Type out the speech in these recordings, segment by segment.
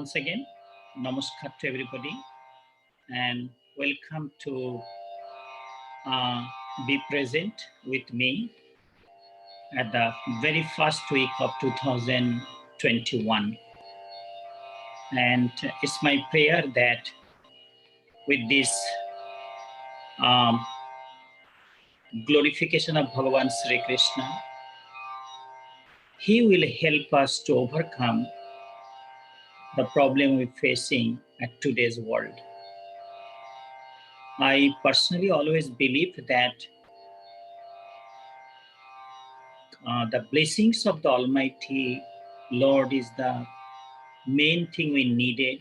Once again, namaskar to everybody and welcome to uh, be present with me at the very first week of 2021. And it's my prayer that with this um, glorification of Bhagavan Sri Krishna, he will help us to overcome the problem we're facing at today's world. I personally always believe that the blessings of the Almighty Lord is the main thing we needed.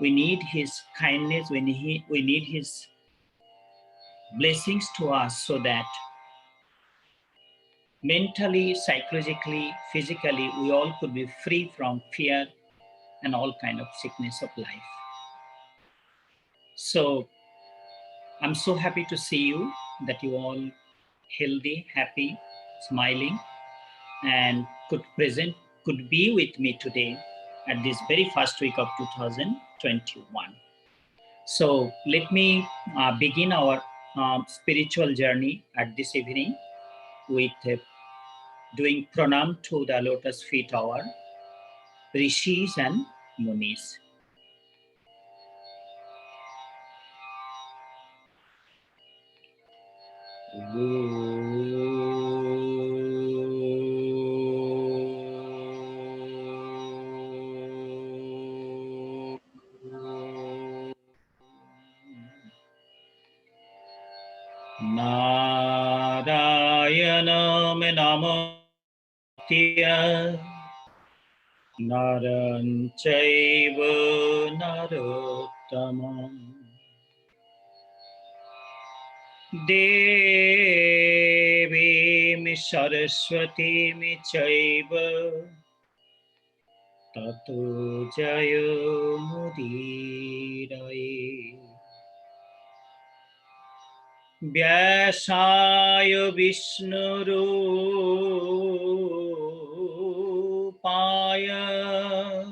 We need His kindness, we need His blessings to us so that mentally, psychologically, physically, we all could be free from fear and all kind of sickness of life. So I'm so happy to see you, that you all healthy, happy, smiling, and could be with me today at this very first week of 2021. So let me begin our spiritual journey at this evening with doing pranam to the lotus feet of our rishis and munis. Narayana Namatya Naranchaiva Narottamam Devim Saraswatim Chaiva Tato Jayo Mudiraye Vyasaya Vishnurupaya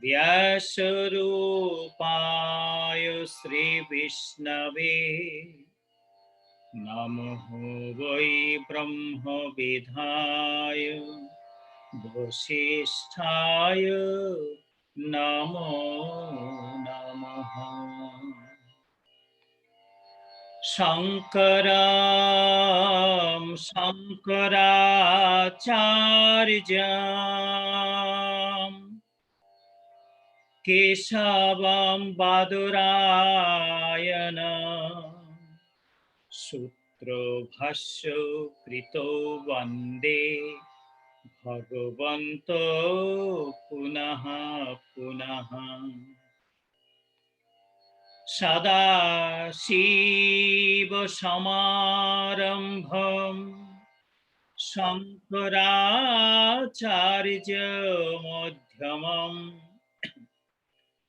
Vyasarupaya Sri Vishnave Namo Vai Brahma Vidhaya Vasisthaya Namo Namaha Shankaram Shankaracharyam Keshavam Badurayana Sutra Bhashya Krito Vande Bhagavanto Punaha Punaha Sada Shiva Samarambham Shankaracharya Madhyamam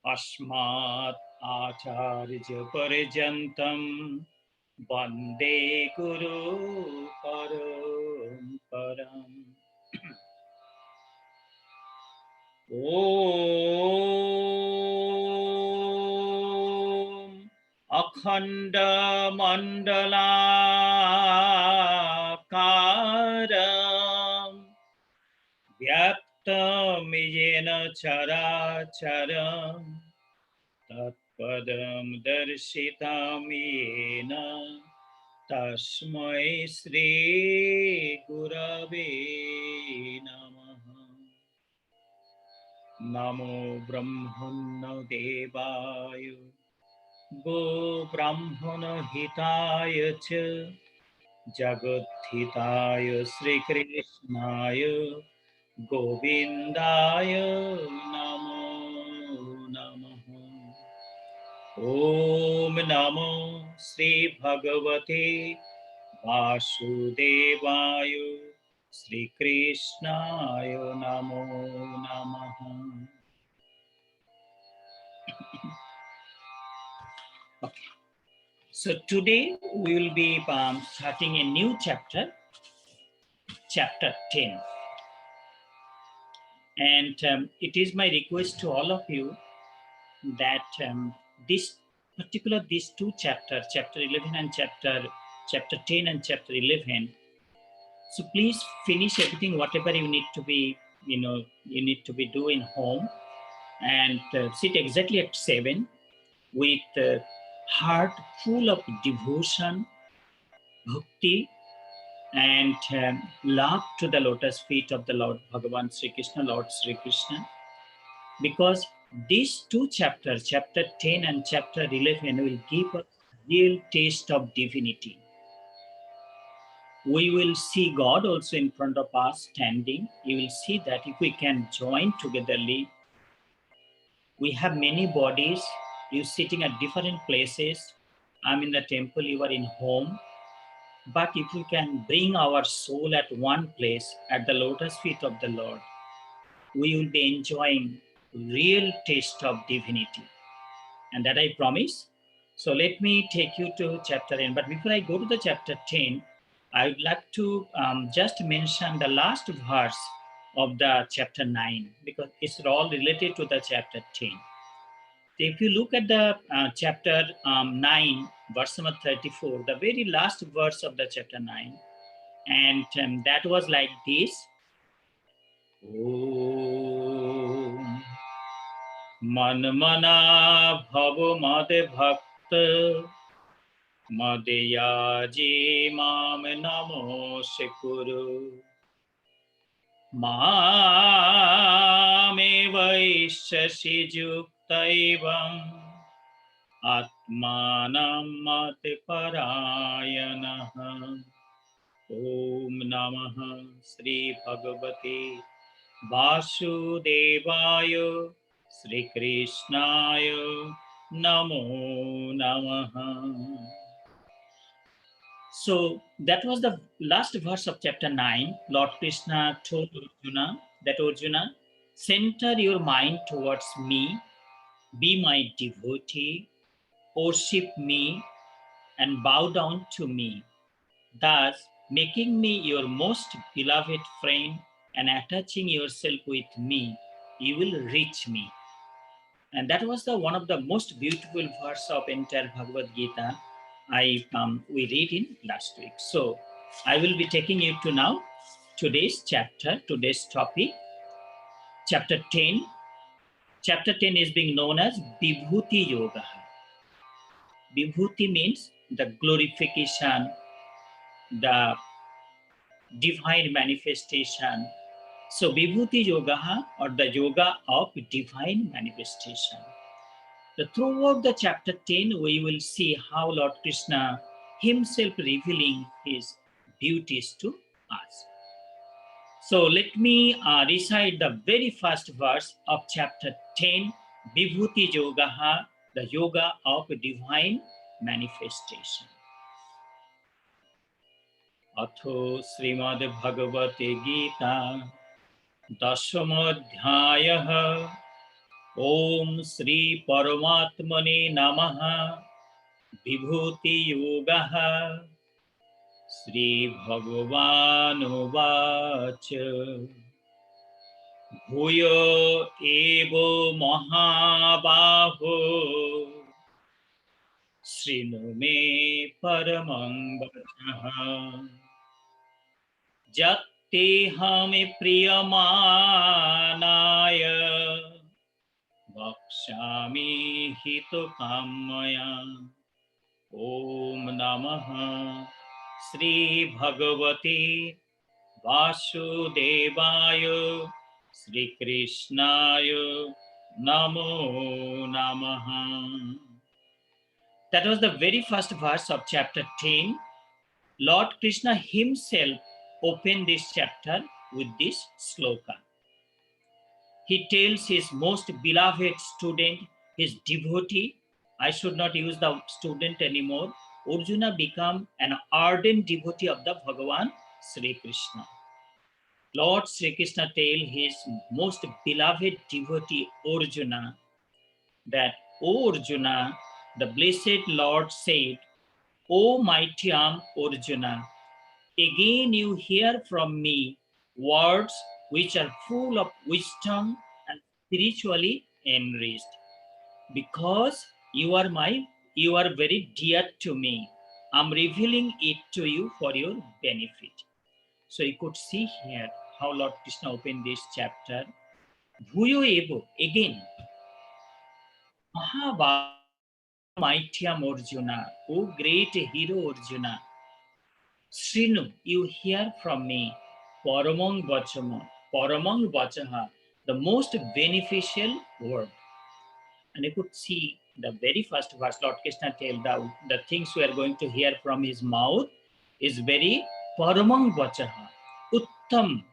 Asmat Acharya Parjantam Vande Guru Paramparam Om Akhanda Mandalakaram Vyaptam Yena Characharam Tatpadam Darshitam Yena Tasmai Sri Gurave Namaha Namo Brahmana Devaya Go Brahmana Hitaya Cha Jagat Hitaya Sri Krishnaya Govindaya Namo Namaha Om Namo Sri Bhagavate Vasudevaya Sri Krishnaya Namo Namaha. Okay. So today we will be starting a new chapter, chapter 10. And it is my request to all of you that this these two chapters, chapter 11 and chapter 10 and chapter 11, so please finish everything, whatever you need to be, you need to be doing home, and sit exactly at 7 with heart full of devotion, bhakti, and love to the lotus feet of the Lord Bhagavan Sri Krishna, Lord Sri Krishna, because these two chapters, chapter 10 and chapter 11, will give us real taste of divinity. We will see God also in front of us standing. You will see that if we can join togetherly, we have many bodies, you sitting at different places. I'm in the temple, you are in home. But if we can bring our soul at one place, at the lotus feet of the Lord, we will be enjoying real taste of divinity. And that I promise. So let me take you to chapter 10. But before I go to the chapter 10, I would like to just mention the last verse of the chapter 9, because it's all related to the chapter 10. If you look at the chapter 9, verse number 34, the very last verse of the chapter 9, and that was like this. Om Manmana Bhavo Made Bhakta Madhyaji Mam Namo Shikuru Mame Vaishyashi Juktaivam Atmanam Mate Parayanaha. Om Namaha Sri Bhagavate Vasudevaya Sri Krishnaya Namo Namaha. So that was the last verse of chapter 9. Lord Krishna told Arjuna that, Arjuna, center your mind towards me, be my devotee, worship me, and bow down to me. Thus, making me your most beloved friend and attaching yourself with me, you will reach me. And that was one of the most beautiful verse of entire Bhagavad Gita we read in last week. So I will be taking you to now today's chapter, today's topic, chapter 10. Chapter 10 is being known as Vibhuti Yoga. Vibhuti means the glorification, the divine manifestation. So Vibhuti Yoga, or the yoga of divine manifestation. Throughout the chapter 10, we will see how Lord Krishna himself revealing his beauties to us. So let me recite the very first verse of chapter 10, Vibhuti Yoga, the yoga of divine manifestation. Atho Srimad Bhagavate Gita, Dashamadhyayah, Om Sri Paramatmane Namaha, Vibhuti Yogaha, Sri Bhagavanuvacha, Bhuyo Evo Mahabaho, Srinu Me Paramam Vachaha, Jattehami Priyamanaya, Vakshami Hitokamaya. Om Namaha Sri Bhagavate Vasudevaya Sri Krishnaya Namo Namaha. That was the very first verse of chapter 10. Lord Krishna himself opened this chapter with this sloka. He tells his most beloved student, his devotee, I should not use the student anymore, Arjuna became an ardent devotee of the Bhagavan Sri Krishna. Lord Sri Krishna tells his most beloved devotee Arjuna that, O Arjuna, the blessed Lord said, O mighty arm Arjuna, again you hear from me words which are full of wisdom and spiritually enriched. Because you are very dear to me. I'm revealing it to you for your benefit. So you could see here how Lord Krishna opened this chapter. Bhuyo evo, again, Mahabharata, mighty Arjuna, O great hero Arjuna, Srinu, you hear from me, Paramang Vachaha, the most beneficial word. And you could see the very first verse, Lord Krishna tell the things we are going to hear from his mouth is very Paramang Vachaha, Uttam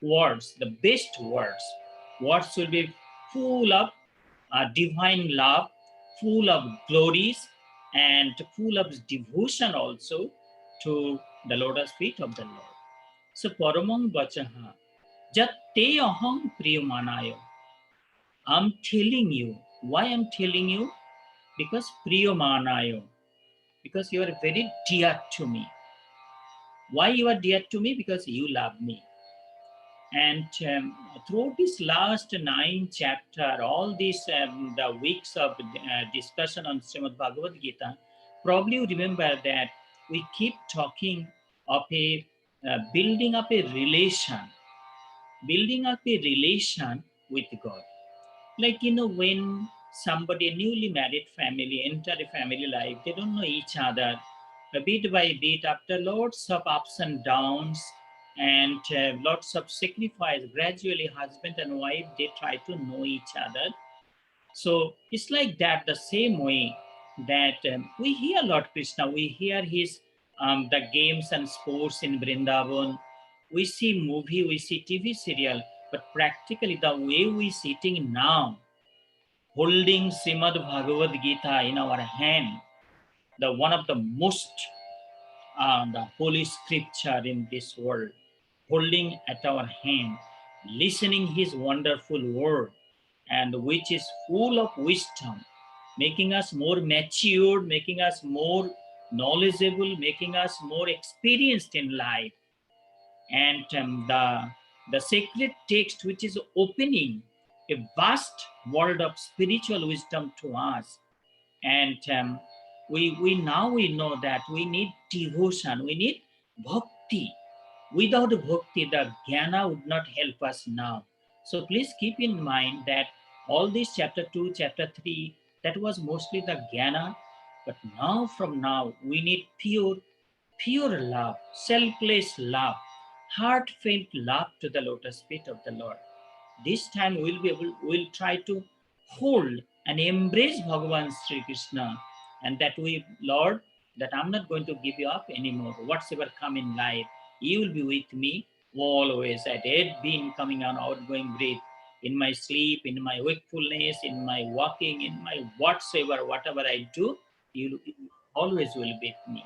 words, the best words. Words will be full of divine love, full of glories, and full of devotion also to the lotus feet of the Lord. So Paramang Vachaha, Jatte Aham Priyamanayo. I'm telling you. Why I'm telling you? Because Priyamanayo. Because you are very dear to me. Why you are dear to me? Because you love me. And throughout this last 9 chapter, all these the weeks of discussion on Srimad Bhagavad Gita, probably you remember that we keep talking of a building up a relation with God. Like, when somebody, a newly married family, enter a family life, they don't know each other. Bit by bit, after lots of ups and downs and lots of sacrifice, gradually husband and wife, they try to know each other. So it's like that, the same way that we hear Lord Krishna, we hear his the games and sports in Vrindavan. We see movie, we see TV serial, but practically the way we sitting now, holding Srimad Bhagavad Gita in our hand, the one of the most the holy scripture in this world, holding at our hand, listening his wonderful word, and which is full of wisdom, making us more matured, making us more knowledgeable, making us more experienced in life. And the sacred text which is opening a vast world of spiritual wisdom to us. And we know that we need devotion, we need bhakti. Without bhakti, the jnana would not help us now. So please keep in mind that all this chapter 2, chapter 3, that was mostly the jnana. But now, from now, we need pure love, selfless love, heartfelt love to the lotus feet of the Lord. This time we'll try to hold and embrace Bhagavan Sri Krishna, and that Lord, that I'm not going to give you up anymore. Whatsoever come in life, you will be with me always. At every being coming on outgoing breath, in my sleep, in my wakefulness, in my walking, in my whatever I do, you always will be with me.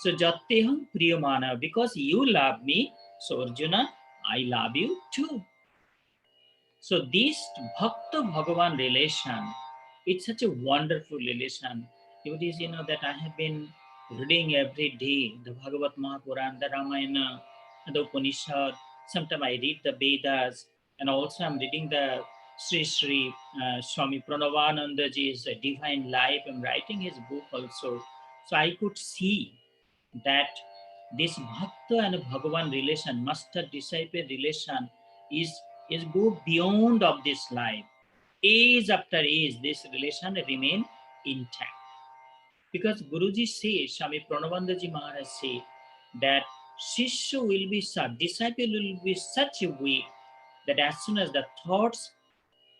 So Jatteham Priyamana, because you love me, so Arjuna, I love you too. So this Bhakta Bhagavan relation, it's such a wonderful relation. It is, that I have been reading every day the Bhagavad Mahapuran, the Ramayana, the Upanishad. Sometimes I read the Vedas, and also I'm reading the Sri Swami Pranavanandaji's Divine Life. I'm writing his book also. So I could see that this Bhakta and Bhagavan relation, master-disciple relation, is go beyond of this life. Age after age, this relation remain intact. Because Guruji says, Swami Pranavandaji Maharaj say that Shishya will be such, disciple will be such a way that as soon as the thoughts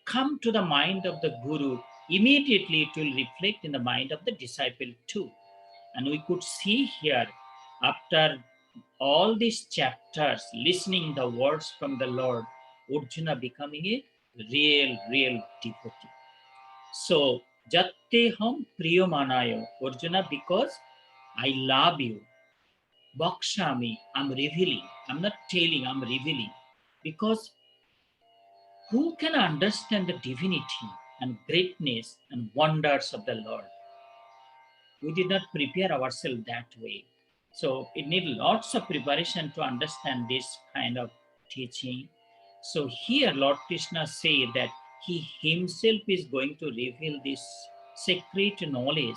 come to the mind of the Guru, immediately it will reflect in the mind of the disciple too. And we could see here, after all these chapters, listening the words from the Lord, Arjuna becoming a real devotee. So, Jatteham Priyamanayo, Arjuna, because I love you. Bhakshami, I'm revealing. I'm not telling, I'm revealing. Because who can understand the divinity and greatness and wonders of the Lord? We did not prepare ourselves that way. So it needs lots of preparation to understand this kind of teaching. So here Lord Krishna say that he himself is going to reveal this secret knowledge,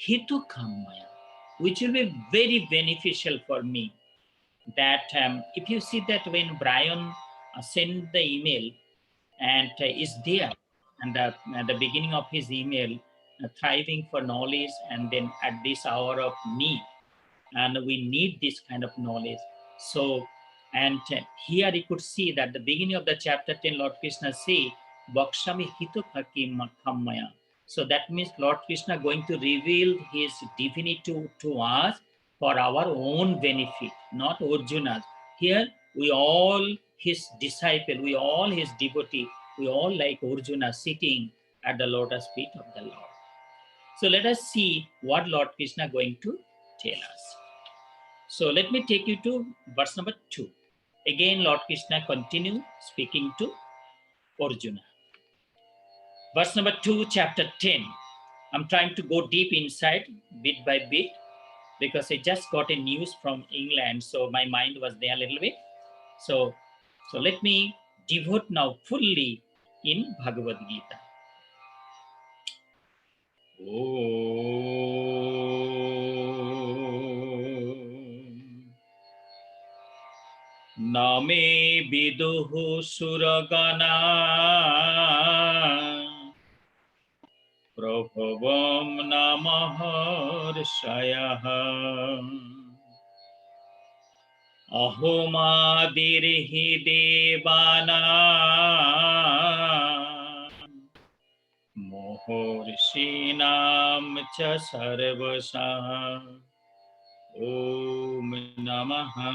Hitokamaya, which will be very beneficial for me. That if you see that when Brian sent the email and is there, and at the beginning of his email, thriving for knowledge, and then at this hour of need, and we need this kind of knowledge. So, and here you could see that the beginning of the chapter 10, Lord Krishna say, Bakshami Hitokaki Makamaya. So that means Lord Krishna going to reveal his divinity to us for our own benefit, not Arjuna's. Here we all his disciple, we all his devotee, we all like Arjuna sitting at the lotus feet of the Lord. So let us see what Lord Krishna going to tell us. So let me take you to verse number 2. Again, Lord Krishna continue speaking to Arjuna. Verse number 2, chapter 10. I'm trying to go deep inside bit by bit because I just got a news from England, so my mind was there a little bit. So let me devote now fully in Bhagavad Gita. Name viduhu suragana prabhavam namaharshayah ahomadirhi devana mohorshinam cha sarvasah. Om Namaha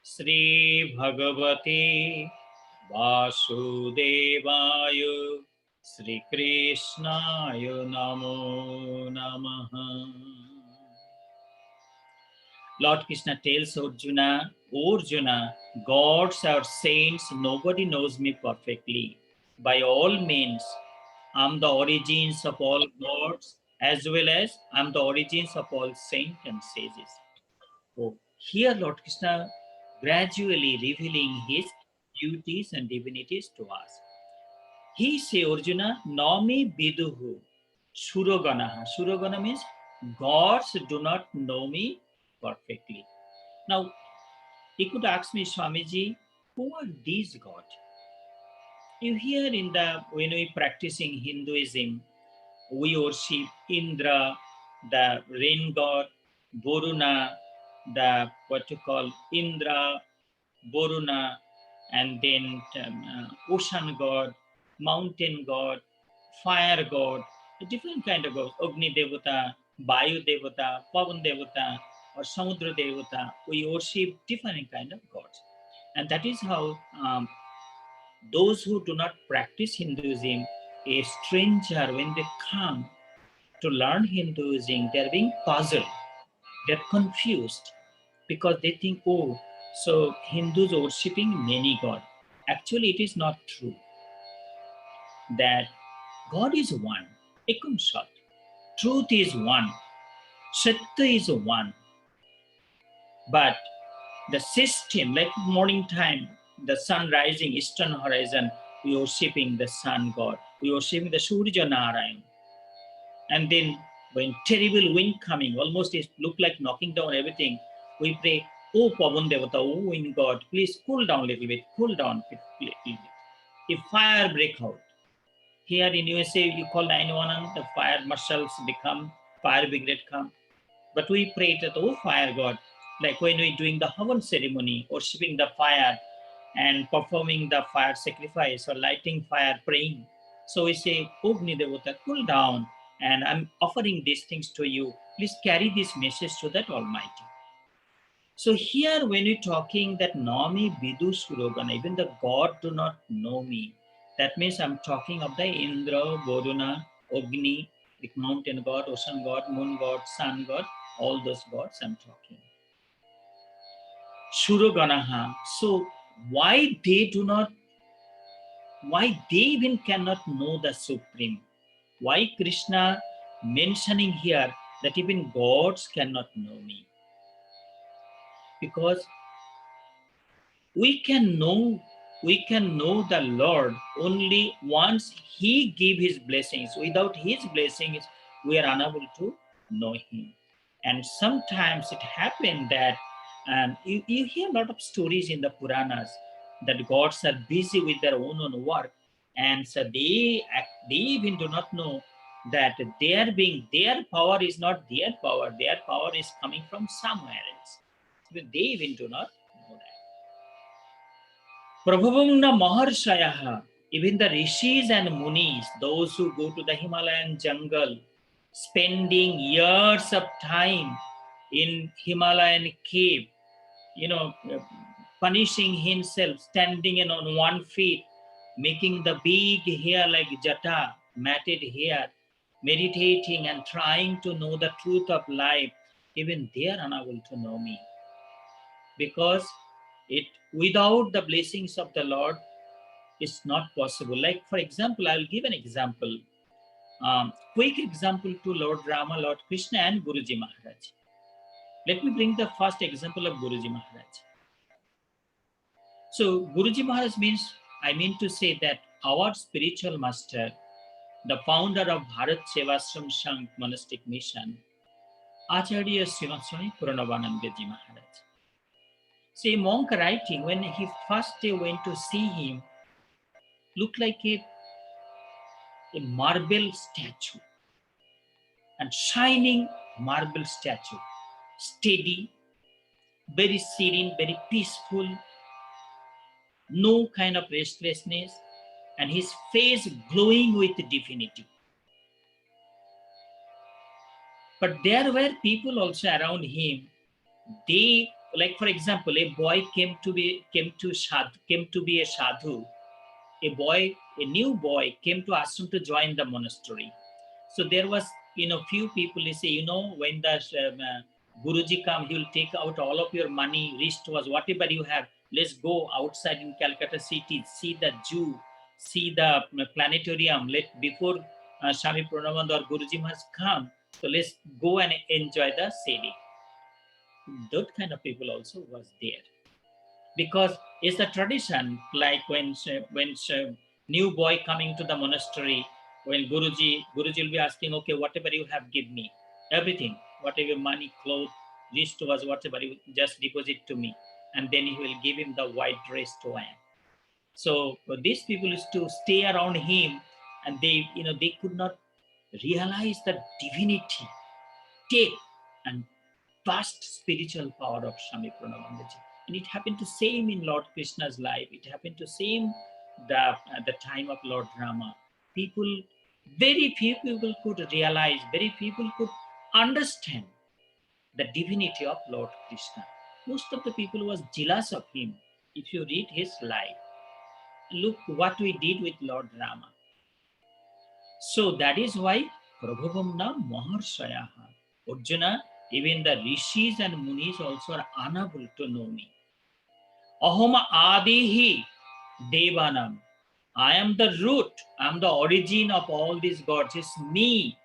Sri Bhagavate Vasudevaya Sri Krishnaya Namo Namaha. Lord Krishna tells Arjuna, Arjuna, gods or saints, nobody knows me perfectly. By all means, I'm the origins of all gods, as well as I'm the origins of all saints and sages. So here Lord Krishna gradually revealing his beauties and divinities to us. He say, Arjuna, Nami Viduhu Suroganaha. Surogana means gods do not know me perfectly. Now, he could ask me, Swamiji, who are these gods? You hear when we practicing Hinduism, we worship Indra, the rain god, Varuna, the what you call Indra, Varuna, and then ocean god, mountain god, fire god, a different kind of gods, Agni Devata, Vayu Devata, Pavan Devata, or Samudra Devata. We worship different kind of gods. And that is how those who do not practice Hinduism, a stranger, when they come to learn Hinduism, they're being puzzled, they're confused, because they think, oh, so Hindus are worshipping many gods. Actually, it is not true. That God is one, Ekam Sat. Truth is one, Satya is one. But the system, like morning time, the sun rising, eastern horizon, we are worshipping the sun god. We are worshipping the Surya Narayan. And then when terrible wind coming, almost it looked like knocking down everything, we pray, oh Pavan Devata, oh wind god, please cool down a little bit, cool down a little bit. If fire break out, here in USA, you call 911, the fire marshals become, fire brigade come. But we pray that, oh fire god, like when we're doing the Havan ceremony, worshipping the fire and performing the fire sacrifice or lighting fire, praying. So we say, Agni Devata, cool down, and I'm offering these things to you. Please carry this message to that Almighty. So here when we're talking that Nami Vidu Surogana, even the God do not know me, that means I'm talking of the Indra, Varuna, Agni, the mountain god, ocean god, moon god, sun god, all those gods I'm talking. Suroganaha. So why they even cannot know the Supreme? Why Krishna mentioning here that even gods cannot know me? Because We can know the Lord only once He give His blessings. Without His blessings, we are unable to know Him. And sometimes it happened that you hear a lot of stories in the Puranas that gods are busy with their own work, and so they even do not know that their power is not their power. Their power is coming from somewhere else. They even do not know that. Prabhuvamna Maharshayaha, even the rishis and munis, those who go to the Himalayan jungle, spending years of time in Himalayan cave, punishing himself, standing on one feet, making the big hair like jata, matted hair, meditating and trying to know the truth of life, even they are unable to know me. Because without the blessings of the Lord, it's not possible. Like, for example, I'll give an example. Quick example to Lord Rama, Lord Krishna, and Guruji Maharaj. Let me bring the first example of Guruji Maharaj. So, Guruji Maharaj means, I mean to say that our spiritual master, the founder of Bharat Sevashram Sangh monastic mission, Acharya Srimad Swami Puranavanandaji Maharaj. See, a monk writing, when he first went to see him, looked like a marble statue, and shining marble statue, steady, very serene, very peaceful, no kind of restlessness, and his face glowing with divinity. But there were people also around him. They, like, for example, a boy came to be a sadhu. A new boy came to ashram to join the monastery. So there was, few people, they say, when the Guruji come, he will take out all of your money, wristwatch, whatever you have. Let's go outside in Calcutta city, see the zoo, see the planetarium. Before Swami Pranavananda or Guruji must come, so let's go and enjoy the city. That kind of people also was there. Because it's a tradition, like when new boy coming to the monastery, when Guruji will be asking, okay, whatever you have, give me everything, whatever money, clothes, wristwatch, whatever, you just deposit to me, and then he will give him the white dress to wear. So these people used to stay around him, and they could not realize the divinity, depth, and vast spiritual power of Swami Pranavandaji. And it happened to same in Lord Krishna's life. It happened to same at the time of Lord Rama. Very few people could realize, very few people could understand the divinity of Lord Krishna. Most of the people was jealous of him. If you read his life, look what we did with Lord Rama. So that is why Prabhuvamna Maharshayaha, Arjuna, even the rishis and munis also are unable to know me. Ahoma Adihi Devanam. I am the root, I am the origin of all these gods. It's me.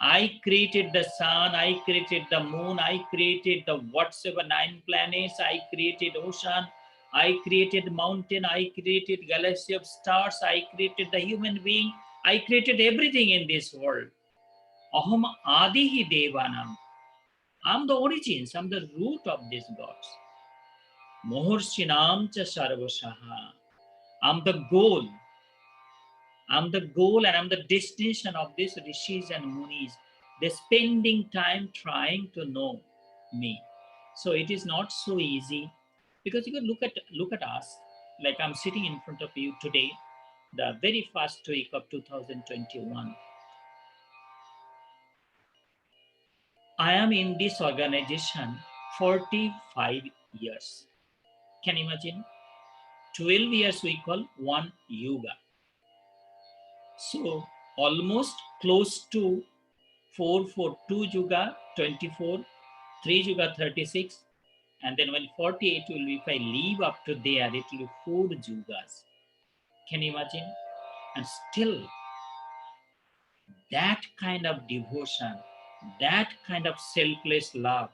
I created the sun, I created the moon, I created the whatsoever 9 planets, I created ocean, I created mountain, I created galaxy of stars, I created the human being, I created everything in this world. Aham Adihi Devanam. I'm the origins, I'm the root of these gods. Mohorshinam cha sarvasaha. I'm the goal. I'm the goal and I'm the destination of these rishis and munis. They're spending time trying to know me. So it is not so easy, because you can look at us. Like I'm sitting in front of you today, the very first week of 2021. I am in this organization 45 years. Can you imagine? 12 years we call one yuga. So almost close to 2 yuga 24, 3 yuga 36, and then when 48 will be, if I leave up to there, it will be 4 yugas. Can you imagine? And still that kind of devotion, that kind of selfless love,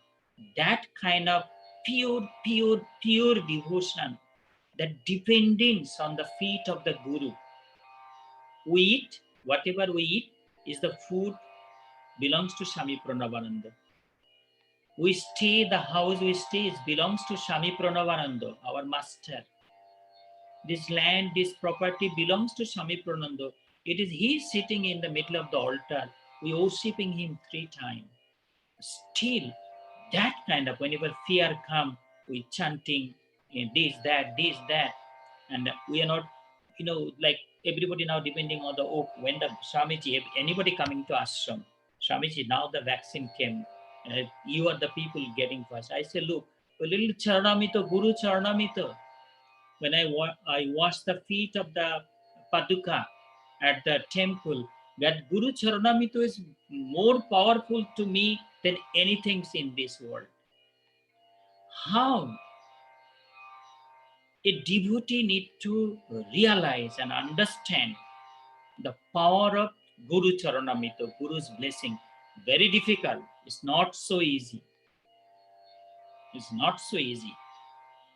that kind of pure devotion, that dependence on the feet of the Guru. We eat, whatever we eat is the food belongs to Swami Pranavananda. We stay, the house we stay belongs to Swami Pranavananda, our master. This land, this property belongs to Swami Prananda. It is he sitting in the middle of the altar. We worshipping him 3 times. Still, that kind of, whenever fear comes, we chanting this, that, and we are not, like everybody now depending on the oak. When the Swamiji, anybody coming to ashram, Swamiji, now the vaccine came. You are the people getting first. I say, look, a little charanamita, Guru charanamita. When I wash the feet of the Paduka at the temple, that Guru Charanamrita is more powerful to me than anything in this world. How a devotee need to realize and understand the power of Guru Charanamrita, Guru's blessing. Very difficult. It's not so easy. It's not so easy.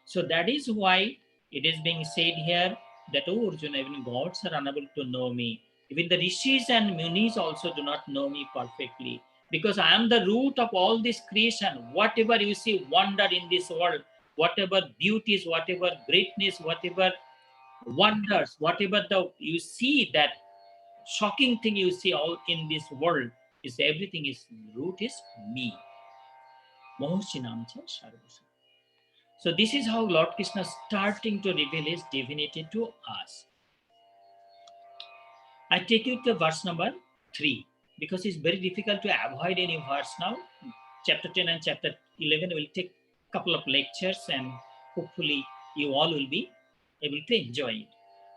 So that is why it is being said here that, oh Arjuna, even gods are unable to know me. Even the rishis and munis also do not know me perfectly. Because I am the root of all this creation. Whatever you see wonder in this world, whatever beauties, whatever greatness, whatever wonders, whatever you see, that shocking thing you see all in this world, is everything is root is me. Mohoshinamcha Sarvasa. So this is how Lord Krishna starting to reveal his divinity to us. I take you to verse number 3 because it's very difficult to avoid any verse now. Chapter 10 and chapter 11 will take a couple of lectures and hopefully you all will be able to enjoy it.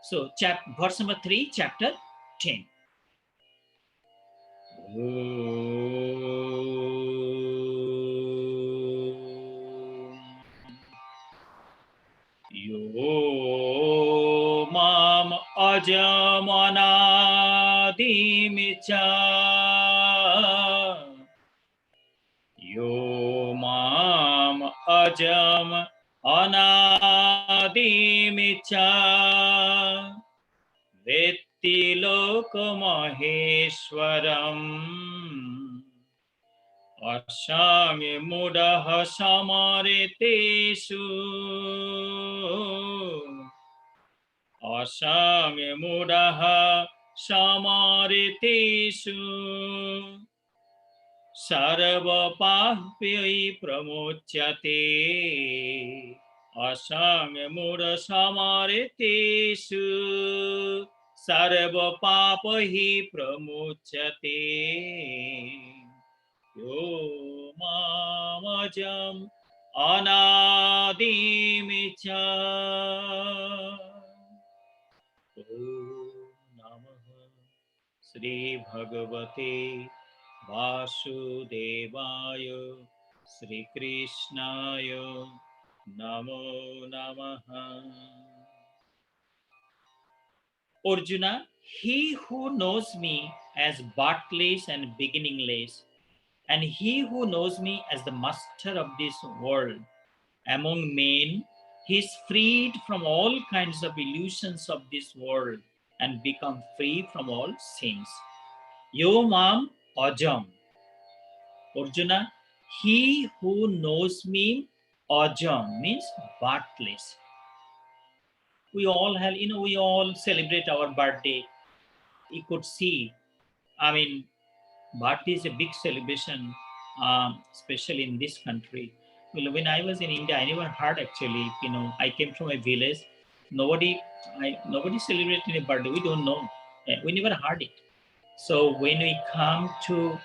So verse number 3, chapter 10. Yo mam ajamanadimicha Yo mam ajam anadimicha Vetti lokamaheshwaram Ashange mudaha samariteshu Ashange mudaha samariteshu Sarva pahpyai pramuchyate Ashange muda samariteshu Sarva papahi pramuchyate Yo mamajam anadimicha Om Namaha Sri Bhagavate Vasudevaya Sri Krishnaya Namo Namaha. Arjuna, he who knows me as birthless and beginningless, and he who knows me as the master of this world, among men, he is freed from all kinds of illusions of this world and become free from all sins. Yo mam ajam. Arjuna, he who knows me, ajam means birthless. We all have, we all celebrate our birthday. You could see, birthday is a big celebration, especially in this country. Well, when I was in India, I never heard actually. I came from a village. Nobody celebrated a birthday. We don't know. We never heard it. So when we come to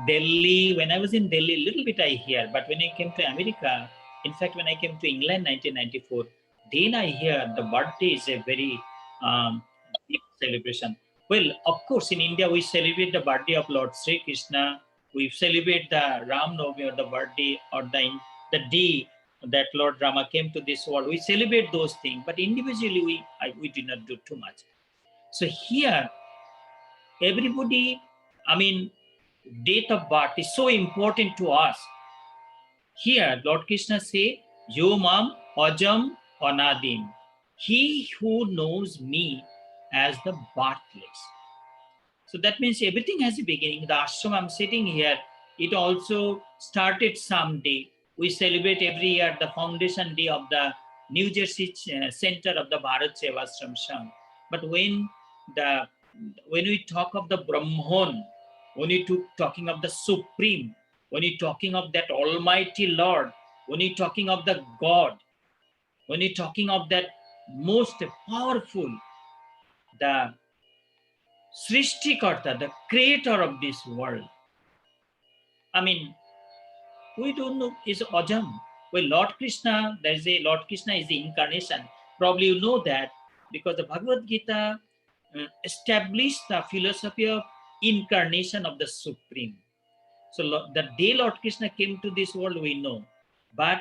Delhi, when I was in Delhi, a little bit I hear. But when I came to America, in fact, when I came to England, 1994, then I hear the birthday is a very big celebration. Well, of course, in India, we celebrate the birthday of Lord Sri Krishna. We celebrate the Ram Navami or the birthday or the day that Lord Rama came to this world. We celebrate those things, but individually, we did not do too much. So here, everybody, date of birth is so important to us. Here, Lord Krishna say, Yo mam ajam anadim. He who knows me as the birthless. So that means everything has a beginning. The ashram I'm sitting here, it also started someday. We celebrate every year the foundation day of the New Jersey center of the Bharat Sevashram Sangh. But when we talk of the Brahman, when we talking of the Supreme, when you're talking of that Almighty Lord, when you're talking of the God, when you're talking of that most powerful, the Srishtikarta, the creator of this world. I mean, we don't know is Ajam. Well, Lord Krishna, there is a Lord Krishna is the incarnation. Probably you know that because the Bhagavad Gita established the philosophy of incarnation of the Supreme. So the day Lord Krishna came to this world, we know. But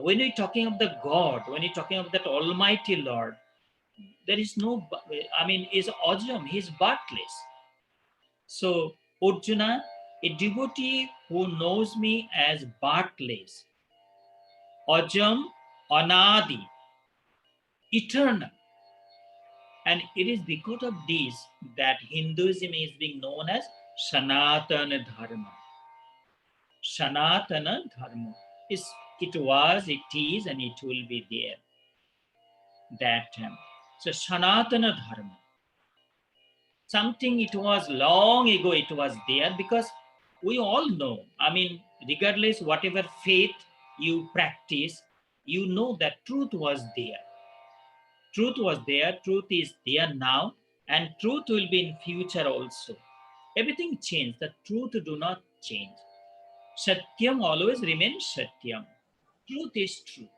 when we're talking of the God, when you're talking of that Almighty Lord, there is no, I mean, is Ajam, he's birthless. So Arjuna, a devotee who knows me as birthless, Ajam, Anadi, eternal. And it is because of this that Hinduism is being known as Sanatana Dharma. Sanatana Dharma. It was, it is, and it will be there. That so Sanatana Dharma. Something it was long ago, it was there because we all know. I mean, regardless whatever faith you practice, you know that truth was there. Truth was there, truth is there now, and truth will be in future also. Everything changed, the truth do not change. Satyam always remains Satyam. Truth is truth.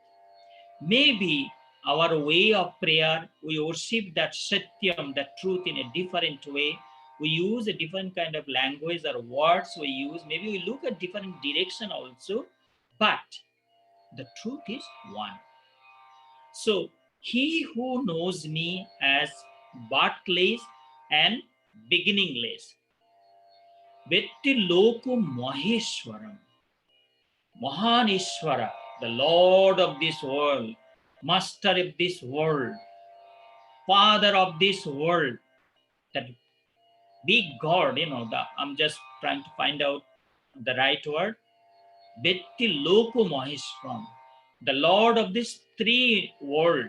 Maybe our way of prayer, we worship that Satyam, that truth in a different way. We use a different kind of language or words we use. Maybe we look at different direction also, but the truth is one. So he who knows me as birthless and beginningless, Vetti Loku Maheshwaram, Mahaneshwara, the Lord of this world, Master of this world, Father of this world, that big God, I'm just trying to find out the right word. Vetti Loku Maheshwaram, the Lord of this three world.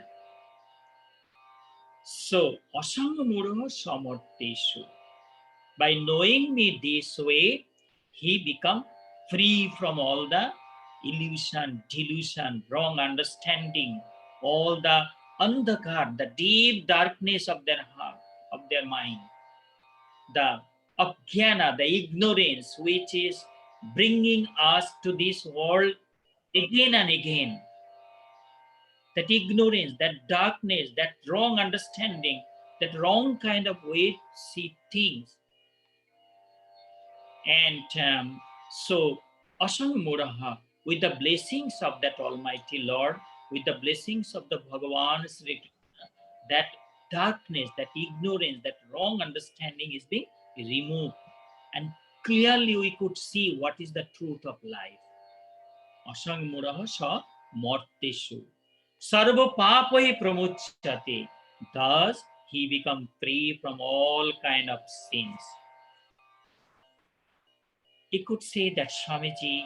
So, Asangamuraha Samarteshu. By knowing me this way, he become free from all the illusion, delusion, wrong understanding, all the andhakar, the deep darkness of their heart, of their mind, the abhyana, the ignorance which is bringing us to this world again and again. That ignorance, that darkness, that wrong understanding, that wrong kind of way to see things. And so, Asamuraha, with the blessings of that Almighty Lord, with the blessings of the Bhagavan Sri Krishna, that darkness, that ignorance, that wrong understanding is being removed. And clearly we could see what is the truth of life. Asamuraha sa morteshu. Sarva papai pramuchate. Thus, he becomes free from all kind of sins. He could say that Swamiji,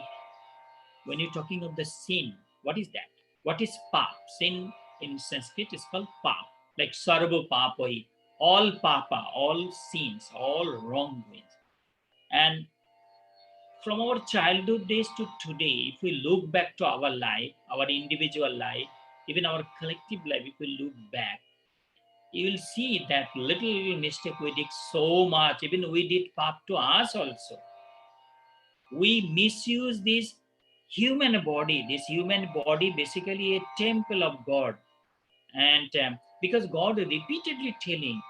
when you're talking of the sin, what is that? What is pap? Sin in Sanskrit is called pap, like sarva papai, all papa, all sins, all wrongdoings. And from our childhood days to today, if we look back to our life, our individual life, even our collective life, if we look back, you will see that little mistake we did so much, even we did pap to us also. We misuse this human body. This human body basically a temple of God. And because God repeatedly telling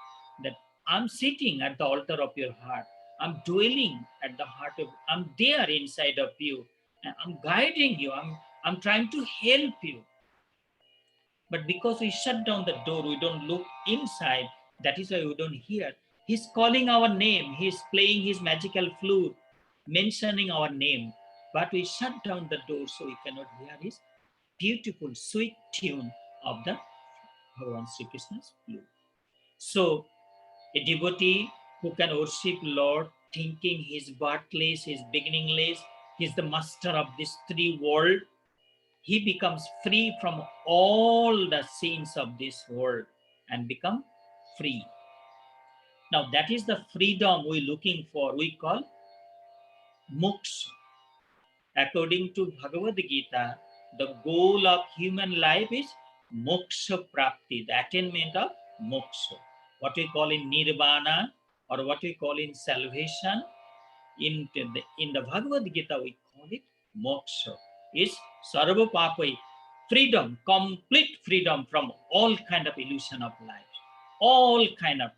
that I'm sitting at the altar of your heart. I'm dwelling at the heart of, I'm there inside of you. And I'm guiding you. I'm trying to help you. But because we shut down the door, we don't look inside. That is why we don't hear. He's calling our name. He's playing his magical flute, mentioning our name. but we shut down the door so we cannot hear his beautiful, sweet tune of the Bhagavan Sri Krishna's flute. So, a devotee who can worship Lord, thinking his birthless, his beginningless, he is the master of this three world, he becomes free from all the sins of this world and become free. Now that is the freedom we're looking for, we call moksha. According to Bhagavad Gita, the goal of human life is moksha prapti, the attainment of moksha. What we call in nirvana or what we call in salvation, in the Bhagavad Gita we call it moksha. Is sarva papai, freedom, complete freedom from all kind of illusion of life. All kind of,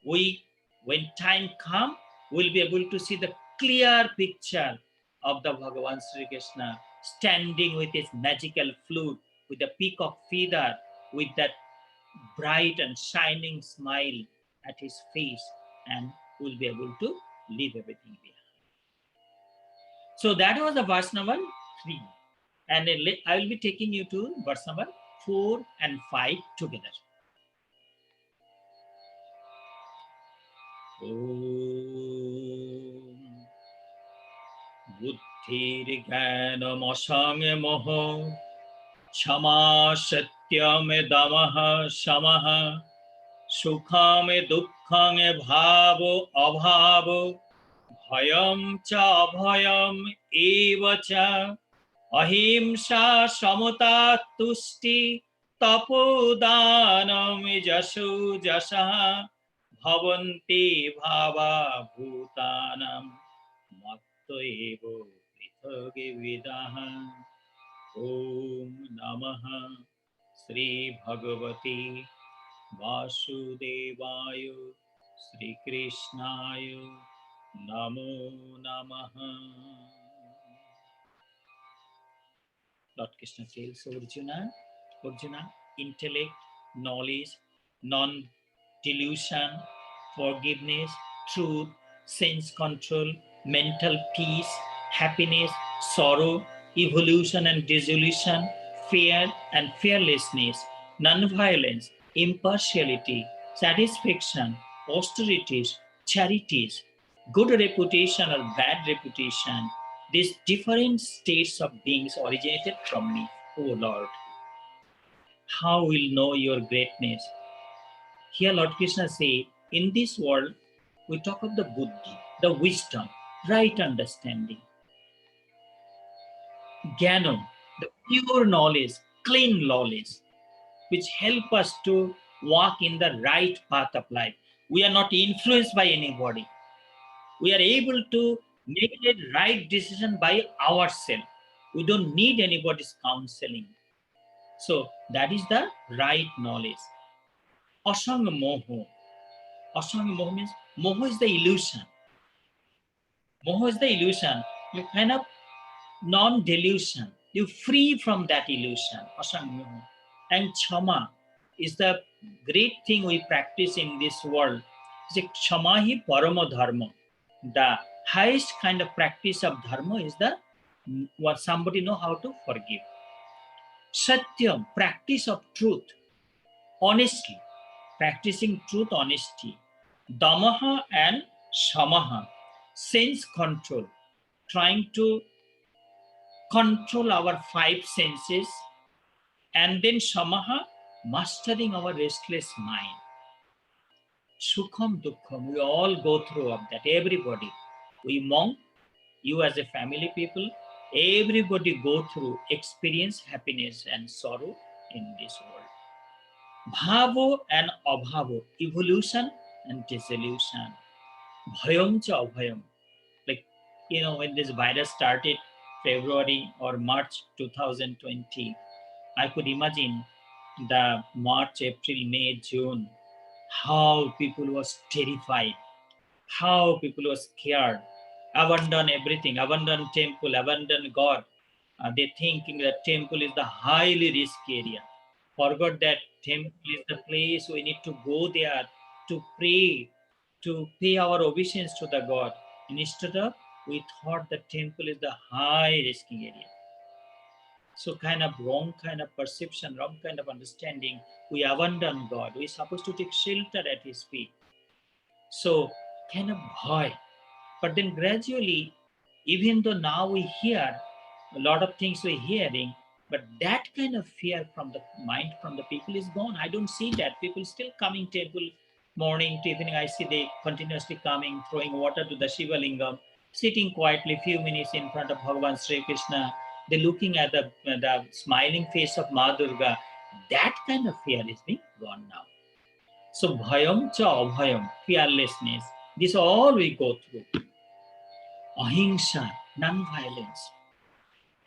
when time comes, we'll be able to see the clear picture of the Bhagavan Sri Krishna standing with his magical flute, with a peacock feather, with that bright and shining smile at his face, and we'll be able to leave everything behind. So that was the verse number 3. And I will be taking you to verse number 4 and 5 together. Om Buddhir Jnanam Asang Moho Chama Satyam Damaha Shamaha Sukham Dukkham Bhavo Abhavo Bhayam Cha Bhayam Eva Cha Ahimsa Samata Tusti Tapodanam Jasu Jasa Bhavanti Bhava Bhutanam Mattoevo Prithage Vidaha. Om Namaha Sri Bhagavati Vasudevaya Sri Krishnaya Namo Namaha. Lord Krishna tells Arjuna, intellect, knowledge, non-delusion, forgiveness, truth, sense control, mental peace, happiness, sorrow, evolution and dissolution, fear and fearlessness, non-violence, impartiality, satisfaction, austerities, charities, good reputation or bad reputation, these different states of beings originated from me, O Lord. How will know your greatness? Here Lord Krishna says, in this world, we talk of the buddhi, the wisdom, right understanding. Jnanam, the pure knowledge, clean knowledge, which help us to walk in the right path of life. We are not influenced by anybody. We are able to make a right decision by ourselves. We don't need anybody's counseling. So that is the right knowledge. Asanga moho. Asanga moho means, moho is the illusion. Moho is the illusion. You kind of non-delusion. You free from that illusion. Asanga moho. And chama is the great thing we practice in this world. It's a chama hi parama dharma. The highest kind of practice of dharma is the what somebody know how to forgive. Satyam, practice of truth, honestly, practicing truth, honesty. Damaha and shamaha, sense control, trying to control our 5 senses, and then shamaha, mastering our restless mind. Sukham dukkham, we all go through of that, everybody. We monk, you as a family people, everybody go through, experience happiness and sorrow in this world. Bhavo and abhavo, evolution and dissolution. Bhayam cha abhayam. Like, when this virus started, February or March 2020, I could imagine the March, April, May, June, how people was terrified, how people was scared, abandon everything, abandon temple, abandon God. They thinking that temple is the highly risky area. Forgot that temple is the place we need to go there to pray, to pay our obeisance to the God. Instead of we thought the temple is the high risking area. So kind of wrong kind of perception, wrong kind of understanding. We abandon God. We're supposed to take shelter at his feet. So kind of bhai. But then gradually, even though now we hear a lot of things we're hearing, but that kind of fear from the mind, from the people is gone. I don't see that. People still coming temple morning to evening. I see they continuously coming, throwing water to the Shiva Lingam, sitting quietly few minutes in front of Bhagavan Sri Krishna. They're looking at the smiling face of Ma Durga. That kind of fear is being gone now. So bhayam cha abhayam, fearlessness. This all we go through. Ahimsa, non-violence.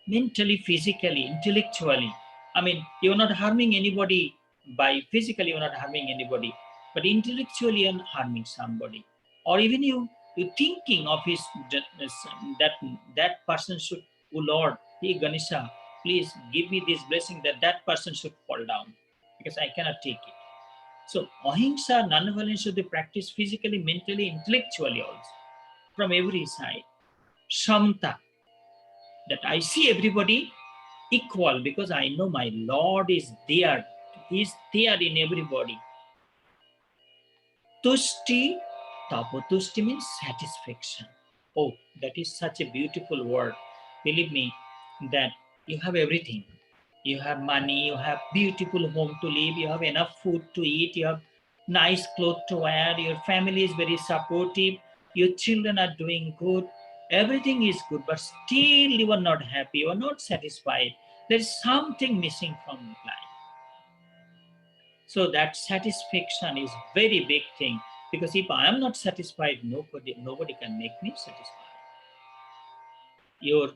Mentally, physically, intellectually. I mean, you're not harming anybody by physically, you're not harming anybody, but intellectually you're harming somebody. Or even you're thinking of his that person should, oh Lord, hey Ganesha, please give me this blessing that person should fall down because I cannot take it. So ahimsa, non-violence should be practiced physically, mentally, intellectually also, from every side. Shamta, that I see everybody equal because I know my Lord is there. He's there in everybody. Tushti, tapotushti means satisfaction. Oh, that is such a beautiful word. Believe me that you have everything. You have money, you have beautiful home to live, you have enough food to eat, you have nice clothes to wear, your family is very supportive, your children are doing good, everything is good, but still you are not happy, you are not satisfied. There is something missing from life. So that satisfaction is very big thing, because if I am not satisfied, nobody can make me satisfied. Your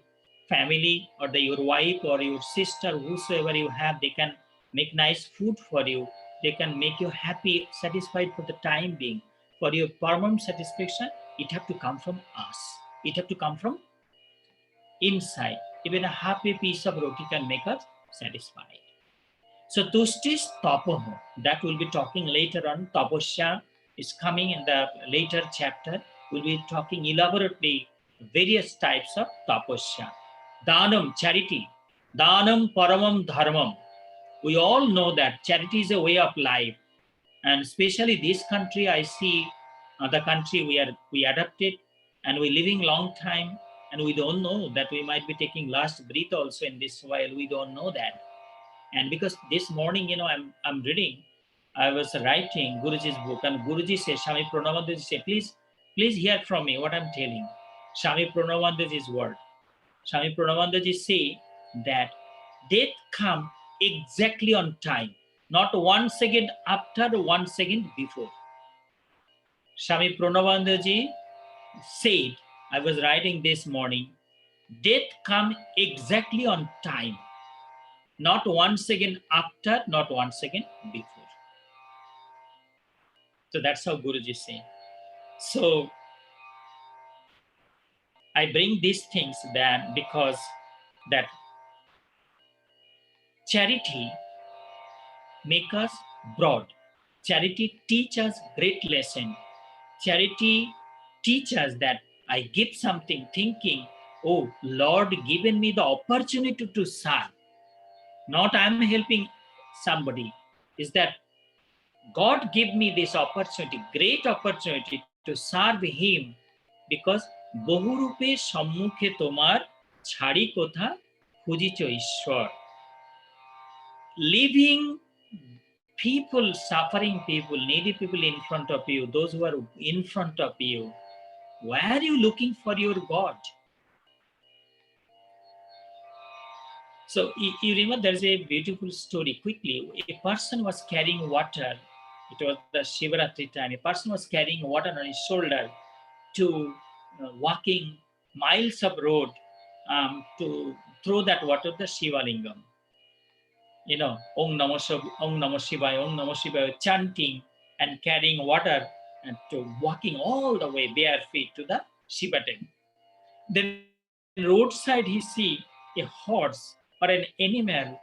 family or your wife or your sister, whosoever you have, they can make nice food for you. They can make you happy, satisfied for the time being. For your permanent satisfaction, it have to come from us. It have to come from inside. Even a happy piece of roti can make us satisfied. So Tushtis Tapoho, that we'll be talking later on. Taposya is coming in the later chapter. We'll be talking elaborately various types of taposya. Danam, charity. Danam paramam dharmam. We all know that charity is a way of life. And especially this country, I see the country we adapted and we're living long time, and we don't know that we might be taking last breath also in this while. We don't know that. And because this morning, I'm reading, I was writing Guruji's book, and Guruji says, Swami Pranavandaji says, please hear from me what I'm telling. Swami Pranavandaji's word. Swami Pranavandaji say that death come exactly on time, not 1 second after, 1 second before. Swami Pranavandaji said, I was writing this morning, death come exactly on time, not 1 second after, not 1 second before. So that's how Guruji is saying. So I bring these things that because that charity make us broad. Charity teach us great lesson. Charity teach us that I give something thinking, oh, Lord given me the opportunity to serve. Not I'm helping somebody. Is that God give me this opportunity, great opportunity to serve him, because বহুরূপে সম্মুখে তোমার ছাড়ি কোথা খুঁজিছ ঈশ্বর. Living people, suffering people, needy people in front of you, those who are in front of you, where are you looking for your God? So you remember there's a beautiful story quickly. A person was carrying water. It was the Shivaratri time. A person was carrying water on his shoulder to walking miles of road to throw that water to the Shiva Lingam. Om Namah Shivaya, Om Namah Shivaya, chanting and carrying water and to walking all the way bare feet to the Shiva temple. Then roadside he see a horse or an animal,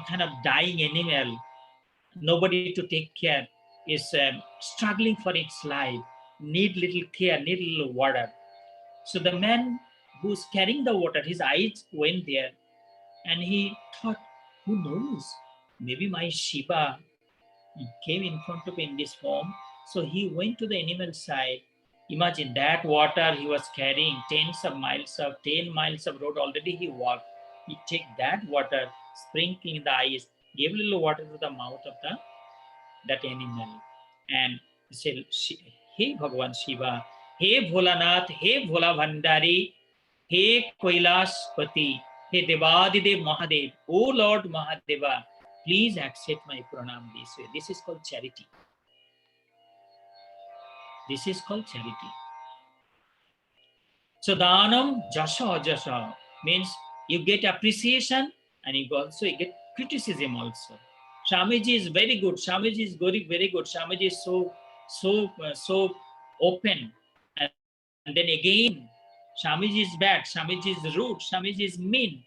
kind of dying animal, nobody to take care, is struggling for its life, need little care, need little water. So the man who's carrying the water, his eyes went there, and he thought, who knows? Maybe my Shiva came in front of him in this form. So he went to the animal side. Imagine that water he was carrying, 10 miles of road already he walked. He take that water, sprinkling in the eyes, gave a little water to the mouth of that animal, and said, Hey Bhagavan Shiva, Hey Bholanath, Hey Bhola Bhandari, Hey Kailaspati, Hey Devadidev Mahadev, O Lord Mahadeva, please accept my pranam this way. This is called charity. This is called charity. So Danam Jasha Ajasha means you get appreciation and you also get criticism also. Swamiji is very good. Swamiji is very, very good. Swamiji is so open. And then again, Swamiji is bad. Swamiji is rude. Swamiji is mean.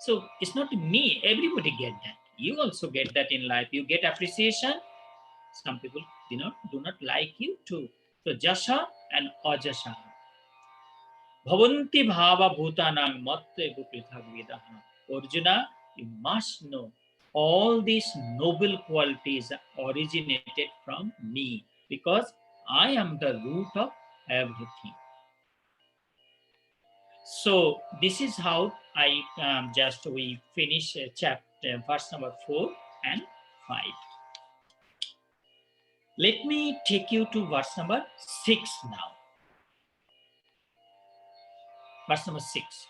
So it's not me. Everybody get that. You also get that in life. You get appreciation. Some people do not like you too. So Jasha and Ajasha. Bhavanti bhava bhutanam matte prithak vidaha. Arjuna, you must know all these noble qualities originated from me because I am the root of everything. So this is how we finish chapter verse number 4 and 5. Let me take you to verse number 6 now. Verse number 6.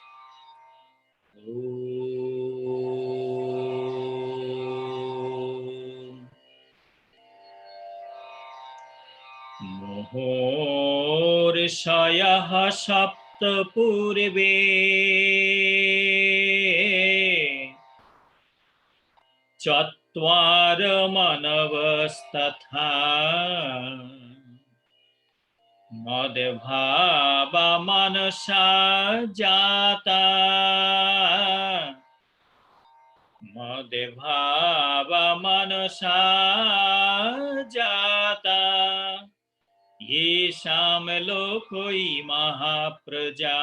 Mohorshayah saptapurve Chatvara manavastatha Madhvava manasa jata Madhvava manasa jata Yesham lokoi mahapraja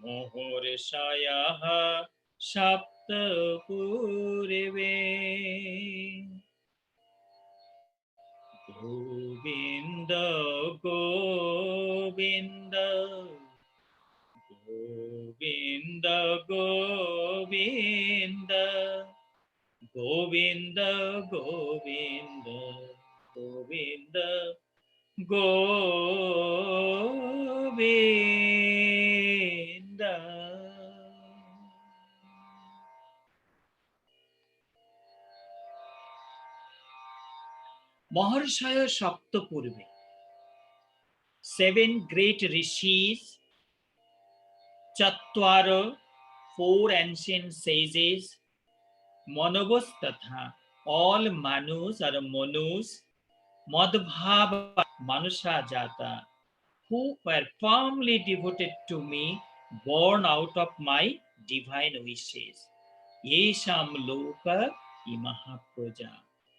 Mohorshayah saptapurve Govinda, Govinda, Govinda, Govinda, Govinda, Govinda, Govinda, Govinda. Maharshaya Saptapurve. 7 great rishis, Chatvara, 4 ancient sages, Manavas tatha, all manus or monus, Madhvava manusha jata, who were firmly devoted to me, born out of my divine wishes. Yesham loka imaha proja.